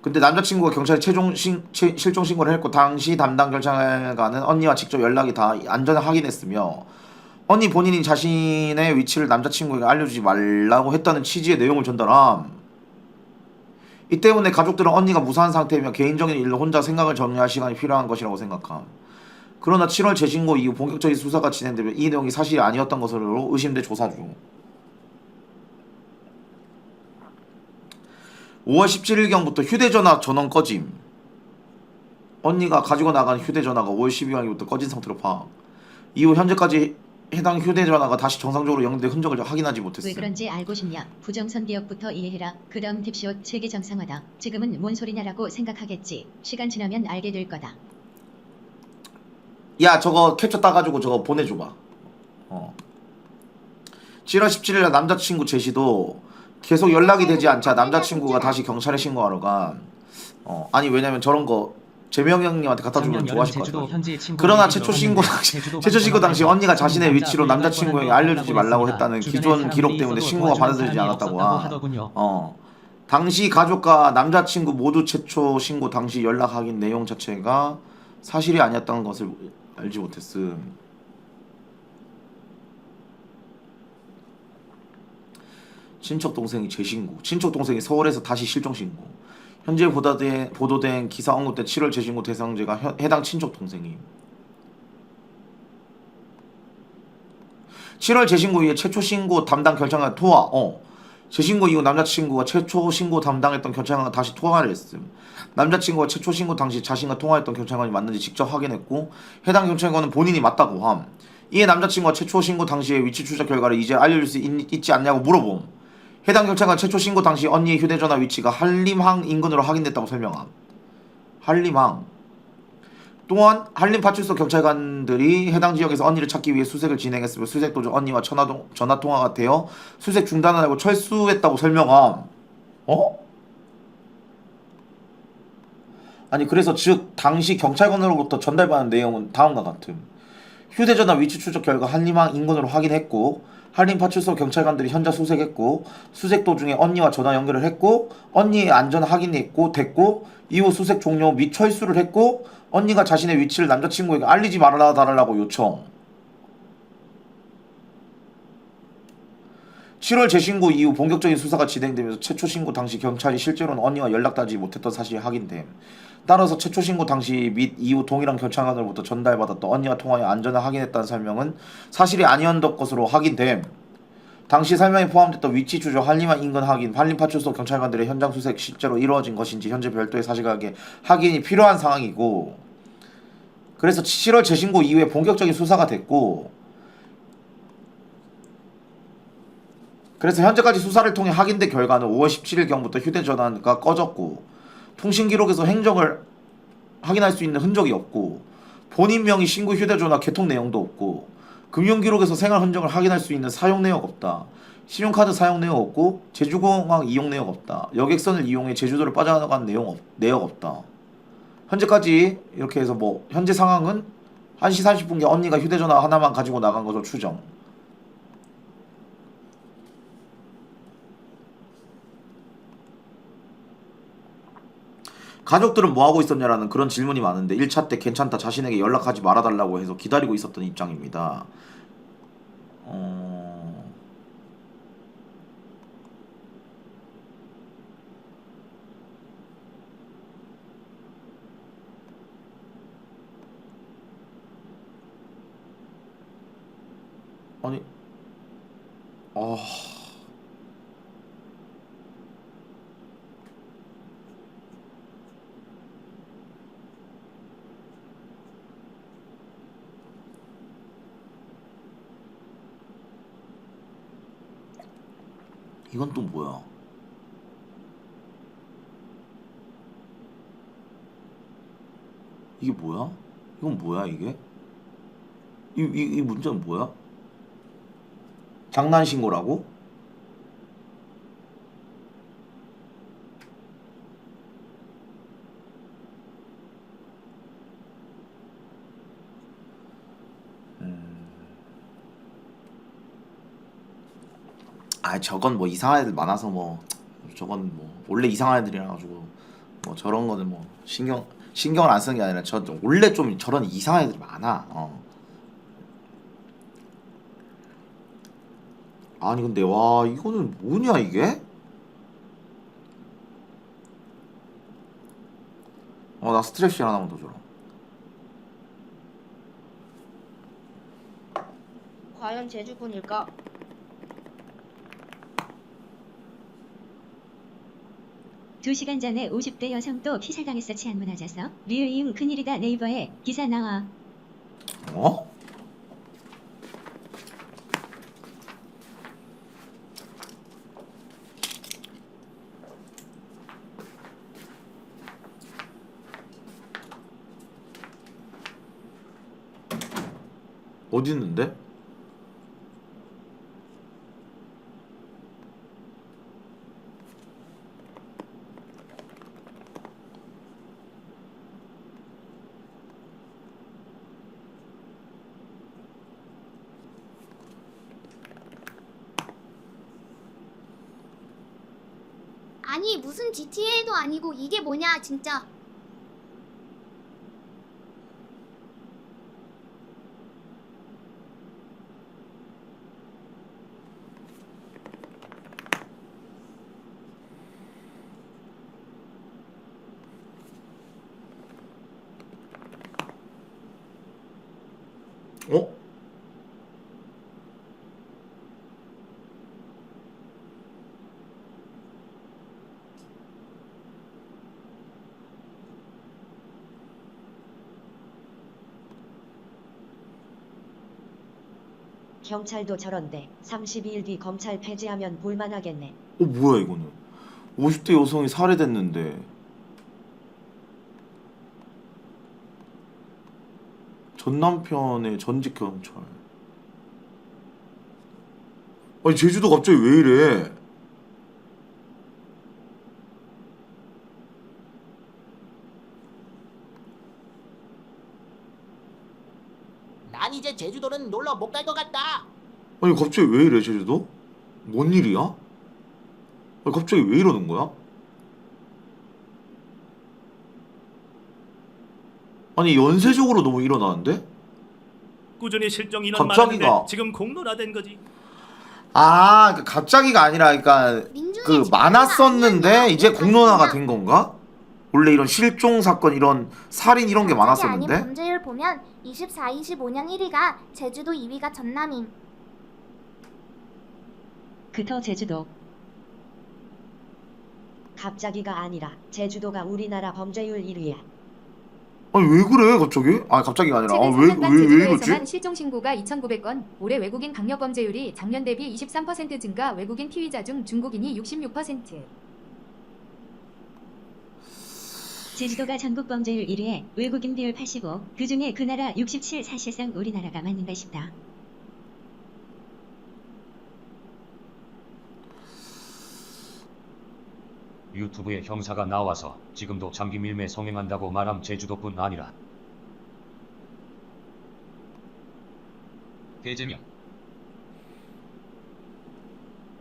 근데 남자친구가 경찰에 실종 신고를 했고 당시 담당 경찰관은 언니와 직접 연락이 다 안전을 확인했으며 언니 본인이 자신의 위치를 남자친구에게 알려주지 말라고 했다는 취지의 내용을 전달함. 이 때문에 가족들은 언니가 무사한 상태이며 개인적인 일로 혼자 생각을 정리할 시간이 필요한 것이라고 생각함. 그러나 7월 재신고 이후 본격적인 수사가 진행되며 이 내용이 사실이 아니었던 것으로 의심돼 조사 중. 5월 17일경부터 휴대전화 전원 꺼짐. 언니가 가지고 나간 휴대전화가 5월 12일부터 꺼진 상태로 파악. 이후 현재까지 해당 휴대전화가 다시 정상적으로 연결된 흔적을 확인하지 못했음. 왜 그런지 알고 싶냐? 부정선 기억부터 이해해라. 그 다음 딥시옷 세계 정상화다. 지금은 뭔 소리냐라고 생각하겠지. 시간 지나면 알게 될 거다. 야 저거 캡처 따가지고 저거 보내줘봐. 7월 17일 남자친구 제시도 계속 연락이 되지 않자 남자친구가 다시 경찰에 신고하러 간. 아니 왜냐면 저런 거 재명 형님한테 갖다 주면 좋아하실 것 같아요. 그러나 최초 신고 당시 언니가 자신의 위치로 남자친구에게 알려주지 말라고 했다는 기존 기록 때문에 신고가 받아들이지 않았다고 하. 당시 가족과 남자친구 모두 최초 신고 당시 연락 확인 내용 자체가 사실이 아니었다는 것을 알지 못했음. 친척 동생이 재신고. 친척 동생이 서울에서 다시 실종 신고. 현재 보도된 기사 언급된 7월 재신고 대상자가 해당 친척 동생임. 7월 재신고 이후에 최초 신고 담당 경찰관 통화. 재신고 이후 남자친구가 최초 신고 담당했던 경찰관과 다시 통화를 했음. 남자친구가 최초 신고 당시 자신과 통화했던 경찰관이 맞는지 직접 확인했고 해당 경찰관은 본인이 맞다고 함. 이에 남자친구가 최초 신고 당시의 위치 추적 결과를 이제 알려줄 수 있지 않냐고 물어봄. 해당 경찰관 최초 신고 당시 언니의 휴대전화 위치가 한림항 인근으로 확인됐다고 설명함. 한림항. 또한 한림파출소 경찰관들이 해당 지역에서 언니를 찾기 위해 수색을 진행했으며 수색 도중 언니와 전화통화가 되어 수색 중단을 하고 철수했다고 설명함. 아니 그래서 즉 당시 경찰관으로부터 전달받은 내용은 다음과 같음. 휴대전화 위치 추적 결과 한림항 인근으로 확인했고 한림파출소 경찰관들이 현장 수색했고 수색 도중에 언니와 전화 연결을 했고 언니의 안전 확인했고 됐고 이후 수색 종료 및 철수를 했고 언니가 자신의 위치를 남자친구에게 알리지 말아달라고 요청. 7월 재신고 이후 본격적인 수사가 진행되면서 최초 신고 당시 경찰이 실제로는 언니와 연락하지 못했던 사실이 확인됨. 따라서 최초 신고 당시 및 이후 동일한 경찰관으로부터 전달받았던 언니와 통화의 안전을 확인했다는 설명은 사실이 아니었던 것으로 확인됨. 당시 설명에 포함됐던 위치 추적, 한림항 인근 확인, 한림파출소 경찰관들의 현장 수색 실제로 이루어진 것인지 현재 별도의 사실관계 확인이 필요한 상황이고 그래서 7월 재신고 이후에 본격적인 수사가 됐고 그래서 현재까지 수사를 통해 확인된 결과는 5월 17일경부터 휴대전화가 꺼졌고 통신기록에서 행적을 확인할 수 있는 흔적이 없고 본인 명의 신고 휴대전화 개통 내용도 없고 금융기록에서 생활 흔적을 확인할 수 있는 사용 내역 없다. 신용카드 사용 내역 없고 제주공항 이용 내역 없다. 여객선을 이용해 제주도를 빠져나간 내역 없다. 현재까지 이렇게 해서 현재 상황은 1시 30분께 언니가 휴대전화 하나만 가지고 나간 것으로 추정. 가족들은 뭐 하고 있었냐라는 그런 질문이 많은데 1차 때 괜찮다 자신에게 연락하지 말아달라고 해서 기다리고 있었던 입장입니다. 아니 이건 또 뭐야? 이게 뭐야? 이건 뭐야 이게? 이 문제는 뭐야? 장난 신고라고? 아 저건 뭐 이상한 애들 많아서 뭐 저건 뭐 원래 이상한 애들이라 가지고 뭐 저런 거는 뭐 신경을 안 쓰는 게 아니라 저 원래 좀 저런 이상한 애들이 많아. 아니 근데 와 이거는 뭐냐 이게? 나 스트랩시 하나만 더 줘라. 과연 제주군일까? 두 시간 전에 50대 여성 또 피살당했어. 치안 무너져서. 리으이응 큰일이다. 네이버에 기사 나와. 어? 어디 있는데? 아니 무슨 GTA도 아니고 이게 뭐냐 진짜. 어? 경찰도 저런데 32일 뒤 검찰 폐지하면 볼만하겠네. 뭐야 이거는 50대 여성이 살해됐는데 전 남편의 전직 경찰. 아니 제주도 갑자기 왜 이래? 난 이제 제주도는 놀러 못 갈 것 같다. 아니 갑자기 왜 이래 제주도? 뭔 일이야? 아니 갑자기 왜 이러는 거야? 아니 연쇄적으로 너무 일어나는데? 꾸준히 실종 인원 갑자기가. 많았는데 지금 공론화된 거지. 아, 갑자기가 아니라 그러니까 그 많았었는데 이제 공론화가 된 건가? 원래 이런 실종 사건, 이런 살인 이런 게 갑자기 아닌 많았었는데? 범죄율 보면 24, 25년 1위가 제주도, 2위가 전남임. 그터 제주도. 갑자기가 아니라 제주도가 우리나라 범죄율 1위야. 아니 왜 그래 갑자기? 아 갑자기가 아니라 최근 왜 4년간 이러지? 제주도에서만 실종 신고가 2,900건, 올해 외국인 강력 범죄율이 작년 대비 23% 증가, 외국인 피의자 중 중국인이 66%. 제주도가 전국 범죄율 1위에 외국인 비율 85, 그중에 그 나라 67. 사실상 우리나라가 맞는가 싶다. 유튜브에 형사가 나와서 지금도 장기 밀매 성행한다고 말함. 제주도뿐 아니라 대제명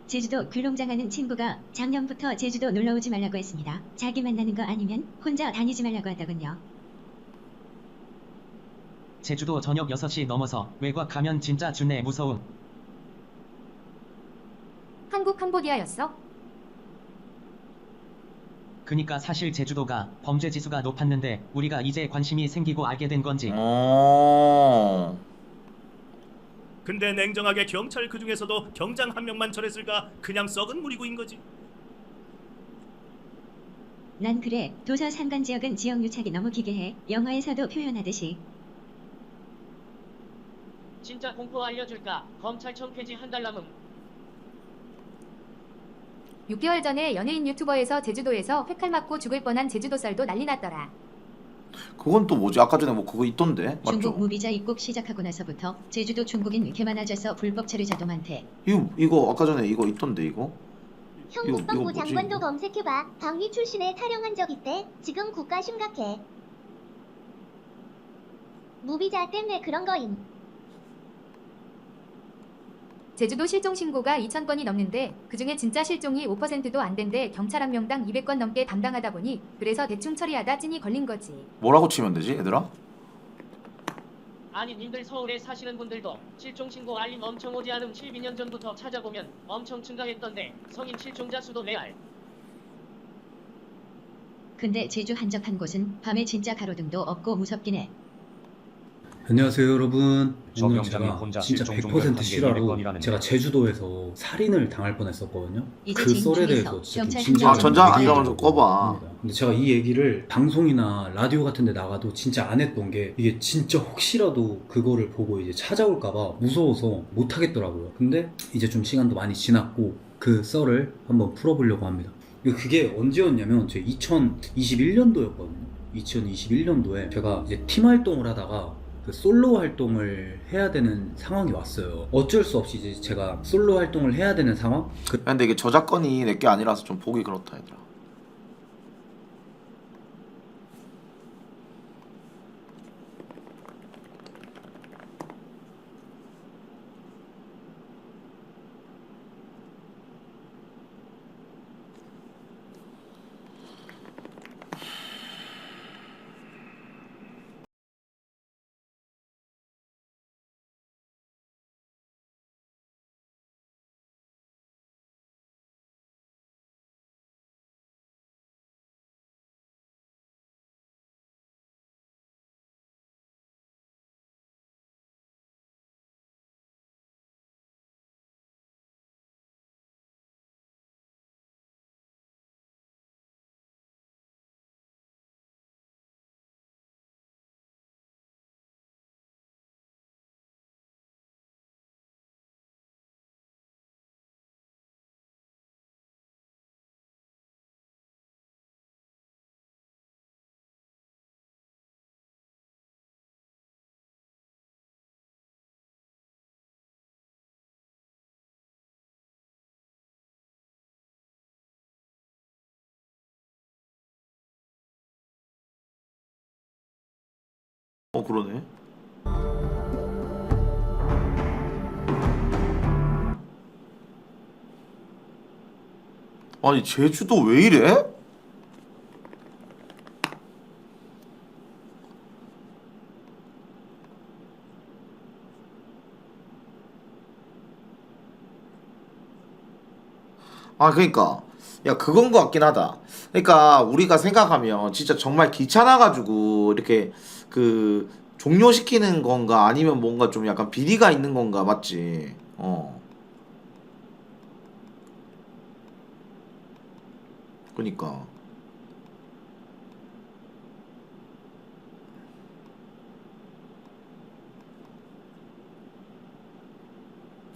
제주도 귀농장하는 친구가 작년부터 제주도 놀러오지 말라고 했습니다. 자기 만나는 거 아니면 혼자 다니지 말라고 하더군요. 제주도 저녁 6시 넘어서 외곽 가면 진짜 준내 무서움. 한국 캄보디아였어? 그니까 사실 제주도가 범죄 지수가 높았는데 우리가 이제 관심이 생기고 알게 된 건지. 근데 냉정하게 경찰 그 중에서도 경장 한 명만 저랬을까? 그냥 썩은 무리구인 거지. 난 그래. 도서 상간 지역은 지역 유착이 너무 기괴해. 영화에서도 표현하듯이. 진짜 공포 알려줄까? 검찰청 폐지 한 달 남음. 6개월 전에 연예인 유튜버에서 제주도에서 회칼 맞고 죽을 뻔한 제주도 썰도 난리 났더라. 그건 또 뭐지? 아까 전에 뭐 그거 있던데 맞죠? 중국 무비자 입국 시작하고 나서부터 제주도 중국인 개 많아져서 불법 체류자도 많대. 이거 아까 전에 이거 있던데 이거? 형 이거 국방부 뭐지, 장관도 이거? 검색해봐. 방위 출신에 탈영한 적 있대. 지금 국가 심각해. 무비자 때문에 그런 거임. 제주도 실종 신고가 2,000건이 넘는데 그중에 진짜 실종이 5%도 안 된데 경찰 한 명당 200건 넘게 담당하다 보니 그래서 대충 처리하다 찐이 걸린 거지. 뭐라고 치면 되지 얘들아? 아니 님들 서울에 사시는 분들도 실종 신고 알림 엄청 오지 않음. 12년 전부터 찾아보면 엄청 증가했던데 성인 실종자 수도 레알. 근데 제주 한적한 곳은 밤에 진짜 가로등도 없고 무섭긴 해. 안녕하세요 여러분. 저 오늘 경장이 제가 혼자 진짜 실종 100% 중간 실화로 관계 200건이라는데. 제가 제주도에서 살인을 당할 뻔했었거든요. 이제 그 지금 썰에 중에서 대해서 진짜 경찰 진지하게 현장 전장 얘기를 안경을 좀 해보려고 꺼봐. 합니다. 근데 제가 이 얘기를 방송이나 라디오 같은 데 나가도 진짜 안 했던 게 이게 진짜 혹시라도 그거를 보고 이제 찾아올까봐 무서워서 못 하겠더라고요. 근데 이제 좀 시간도 많이 지났고 그 썰을 한번 풀어보려고 합니다. 그게 언제였냐면 제 2021년도였거든요. 2021년도에 제가 이제 팀 활동을 하다가 그 솔로 활동을 해야 되는 상황이 왔어요. 어쩔 수 없이 이제 제가 솔로 활동을 해야 되는 상황? 근데 이게 저작권이 내게 아니라서 좀 보기 그렇다 얘들아. 그러네. 아니 제주도 왜 이래? 아 그러니까 야 그건 거 같긴 하다. 그러니까 우리가 생각하면 진짜 정말 귀찮아가지고 이렇게 그 종료시키는 건가 아니면 뭔가 좀 약간 비리가 있는 건가 맞지? 그니까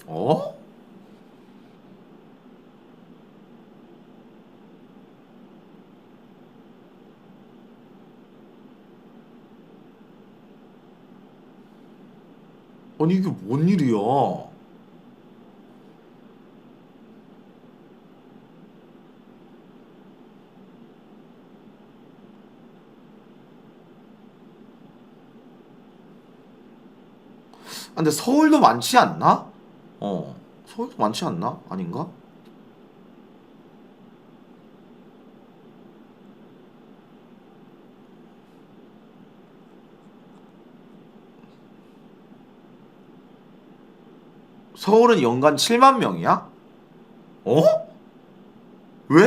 어? 아니 이게 뭔 일이야? 근데 서울도 많지 않나? 서울도 많지 않나? 아닌가? 서울은 연간 7만 명이야? 어? 왜?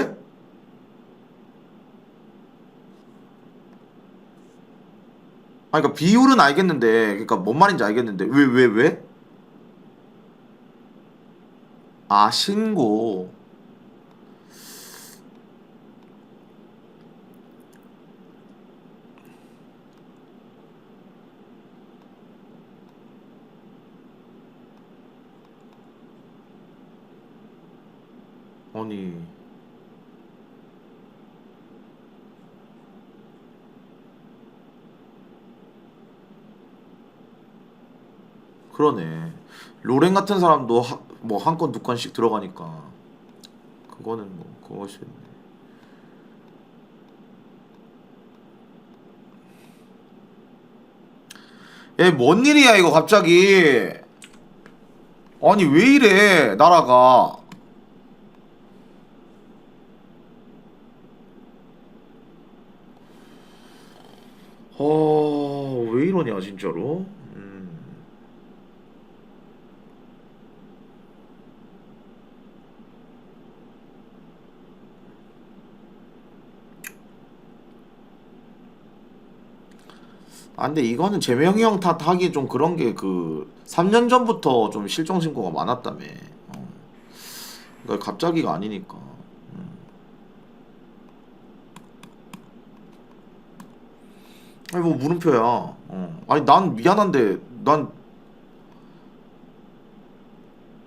아니 그러니까 비율은 알겠는데 그러니까 뭔 말인지 알겠는데 왜? 아 신고 아니 그러네 로렌 같은 사람도 뭐 한 건 두 건씩 들어가니까 그거는 뭐 그것이 얘뭔 일이야 이거 갑자기 아니 왜 이래 나라가 왜 이러냐 진짜로 아 근데 이거는 재명이 형 탓하기 좀 그런 게 그 3년 전부터 좀 실종 신고가 많았다며 그러니까 갑자기가 아니니까 아니 뭐 물음표야 아니 난 미안한데 난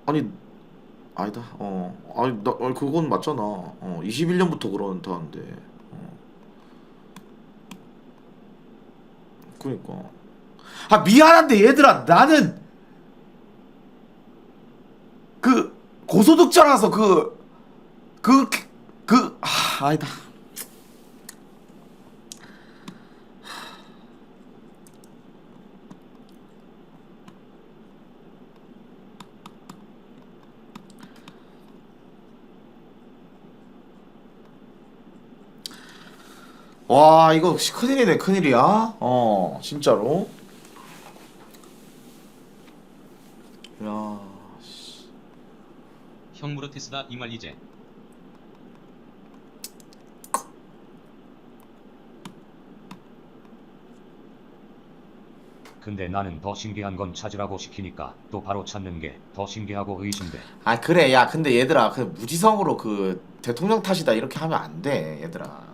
아니 아니다 아니 나 아니, 그건 맞잖아 21년부터 그런다는데 그니까 아 미안한데 얘들아 나는 그 고소득자라서 아니다 와 이거 큰일이네 큰일이야 진짜로 야 형 무르테스다 이 말 이제 근데 나는 더 신기한 건 찾으라고 시키니까 또 바로 찾는 게 더 신기하고 의심돼. 아 그래 야 근데 얘들아 그 무지성으로 그 대통령 탓이다 이렇게 하면 안 돼 얘들아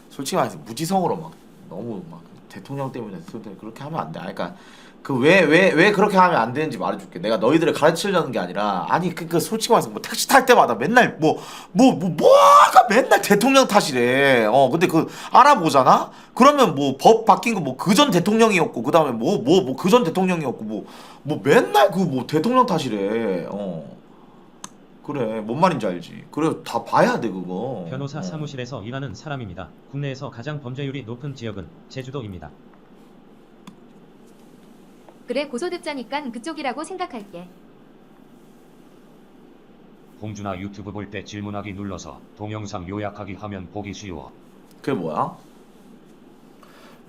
솔직히 말해서 무지성으로 막 너무 막 대통령 때문에 그렇게 하면 안 돼. 그러니까 그 왜 그렇게 하면 안 되는지 말해줄게. 내가 너희들을 가르치려는 게 아니라 아니 그 솔직히 말해서 뭐 택시 탈 때마다 맨날 뭐가 맨날 대통령 탓이래. 근데 그 알아보잖아. 그러면 뭐 법 바뀐 거 뭐 그 전 대통령이었고 그 다음에 뭐 그 전 대통령이었고 뭐 맨날 그 뭐 대통령 탓이래. 그래 뭔 말인지 알지. 그래 다 봐야 돼 그거. 변호사 사무실에서 일하는 사람입니다. 국내에서 가장 범죄율이 높은 지역은 제주도입니다. 그래 고소득자니깐 그쪽이라고 생각할게. 홍준아 유튜브 볼 때 질문하기 눌러서 동영상 요약하기 하면 보기 쉬워. 그게 뭐야?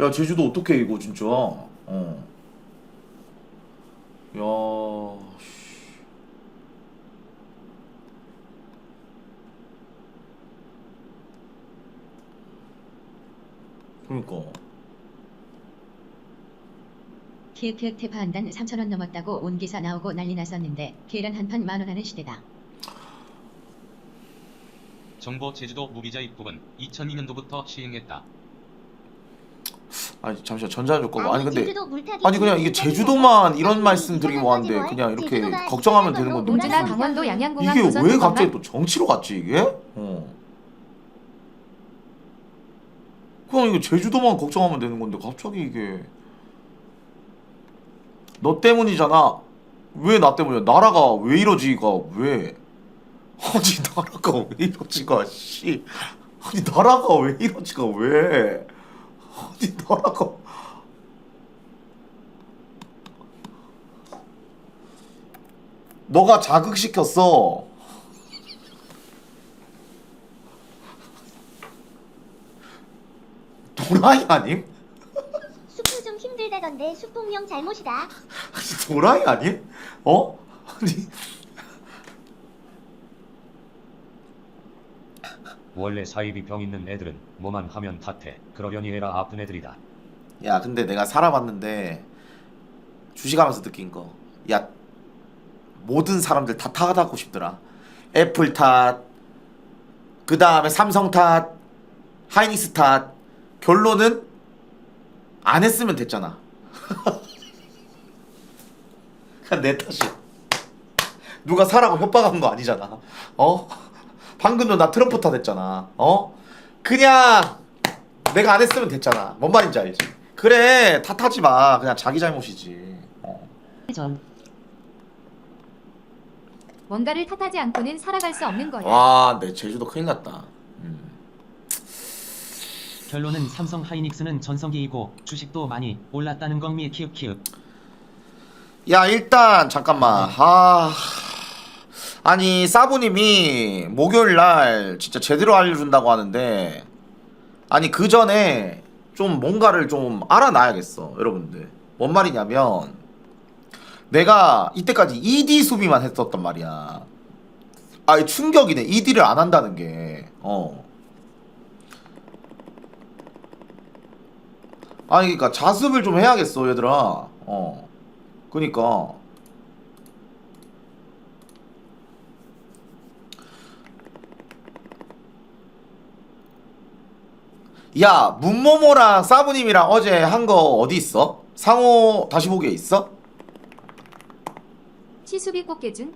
야 제주도 어떡해 이거 진짜. 야 그러니까 키읔키읔 태파 한 단 3,000원 넘었다고 온 기사 나오고 난리 났었는데 계란 한 판 10,000원 하는 시대다. 정보 제주도 무비자 입국은 2002년도부터 시행했다. 아니 잠시만 전자줄 거고 아니 근데 제주도 물타기 아니 그냥 이게 제주도만 이런 말씀 드리기 뭐한데 그냥 이렇게 걱정하면 되는 건데 용준아 강원도 양양공항 이게 노선 왜 부근만 갑자기 또 정치로 갔지 이게? 그냥 이거 제주도만 걱정하면 되는 건데 갑자기 이게 너 때문이잖아. 왜 나 때문이야? 나라가 왜 이러지가 왜? 아니 나라가 왜 이러지가 씨. 아니 나라가 왜 이러지가 왜? 아니 나라가 너가 자극시켰어. 도라이 아님? 수프 좀 힘들다던데 수풍 형 잘못이다. 도라이 아니? 어? 아니 원래 사이비 병 있는 애들은 뭐만 하면 탓해. 그러려니 해라 아픈 애들이다. 야 근데 내가 살아봤는데 주식하면서 느낀 거, 야 모든 사람들 다 탓하고 싶더라. 애플 탓, 그 다음에 삼성 탓, 하이닉스 탓. 결론은 안 했으면 됐잖아. 그냥 내 탓이야. 누가 사라고 협박한 거 아니잖아. 어? 방금도 나 트럼프 탓했잖아. 어? 그냥 내가 안 했으면 됐잖아. 뭔 말인지 알지? 그래 탓하지 마. 그냥 자기 잘못이지. 뭔가를 탓하지 않고는 살아갈 수 없는 거야. 와, 내 제주도 큰일 났다. 결론은 삼성 하이닉스는 전성기이고 주식도 많이 올랐다는 겁니 키읔키읔. 야 일단 잠깐만. 아니 사부님이 목요일날 진짜 제대로 알려준다고 하는데, 아니 그 전에 좀 뭔가를 좀 알아놔야겠어 여러분들. 뭔 말이냐면 내가 이때까지 ED 수비만 했었단 말이야. 아이 충격이네. ED를 안 한다는 게. 아니 그니까 자습을 좀 해야겠어 얘들아. 그니까 야 문모모랑 사부님이랑 어제 한 거 어디 있어? 상호 다시 보기에 있어? 시수비 꽃게준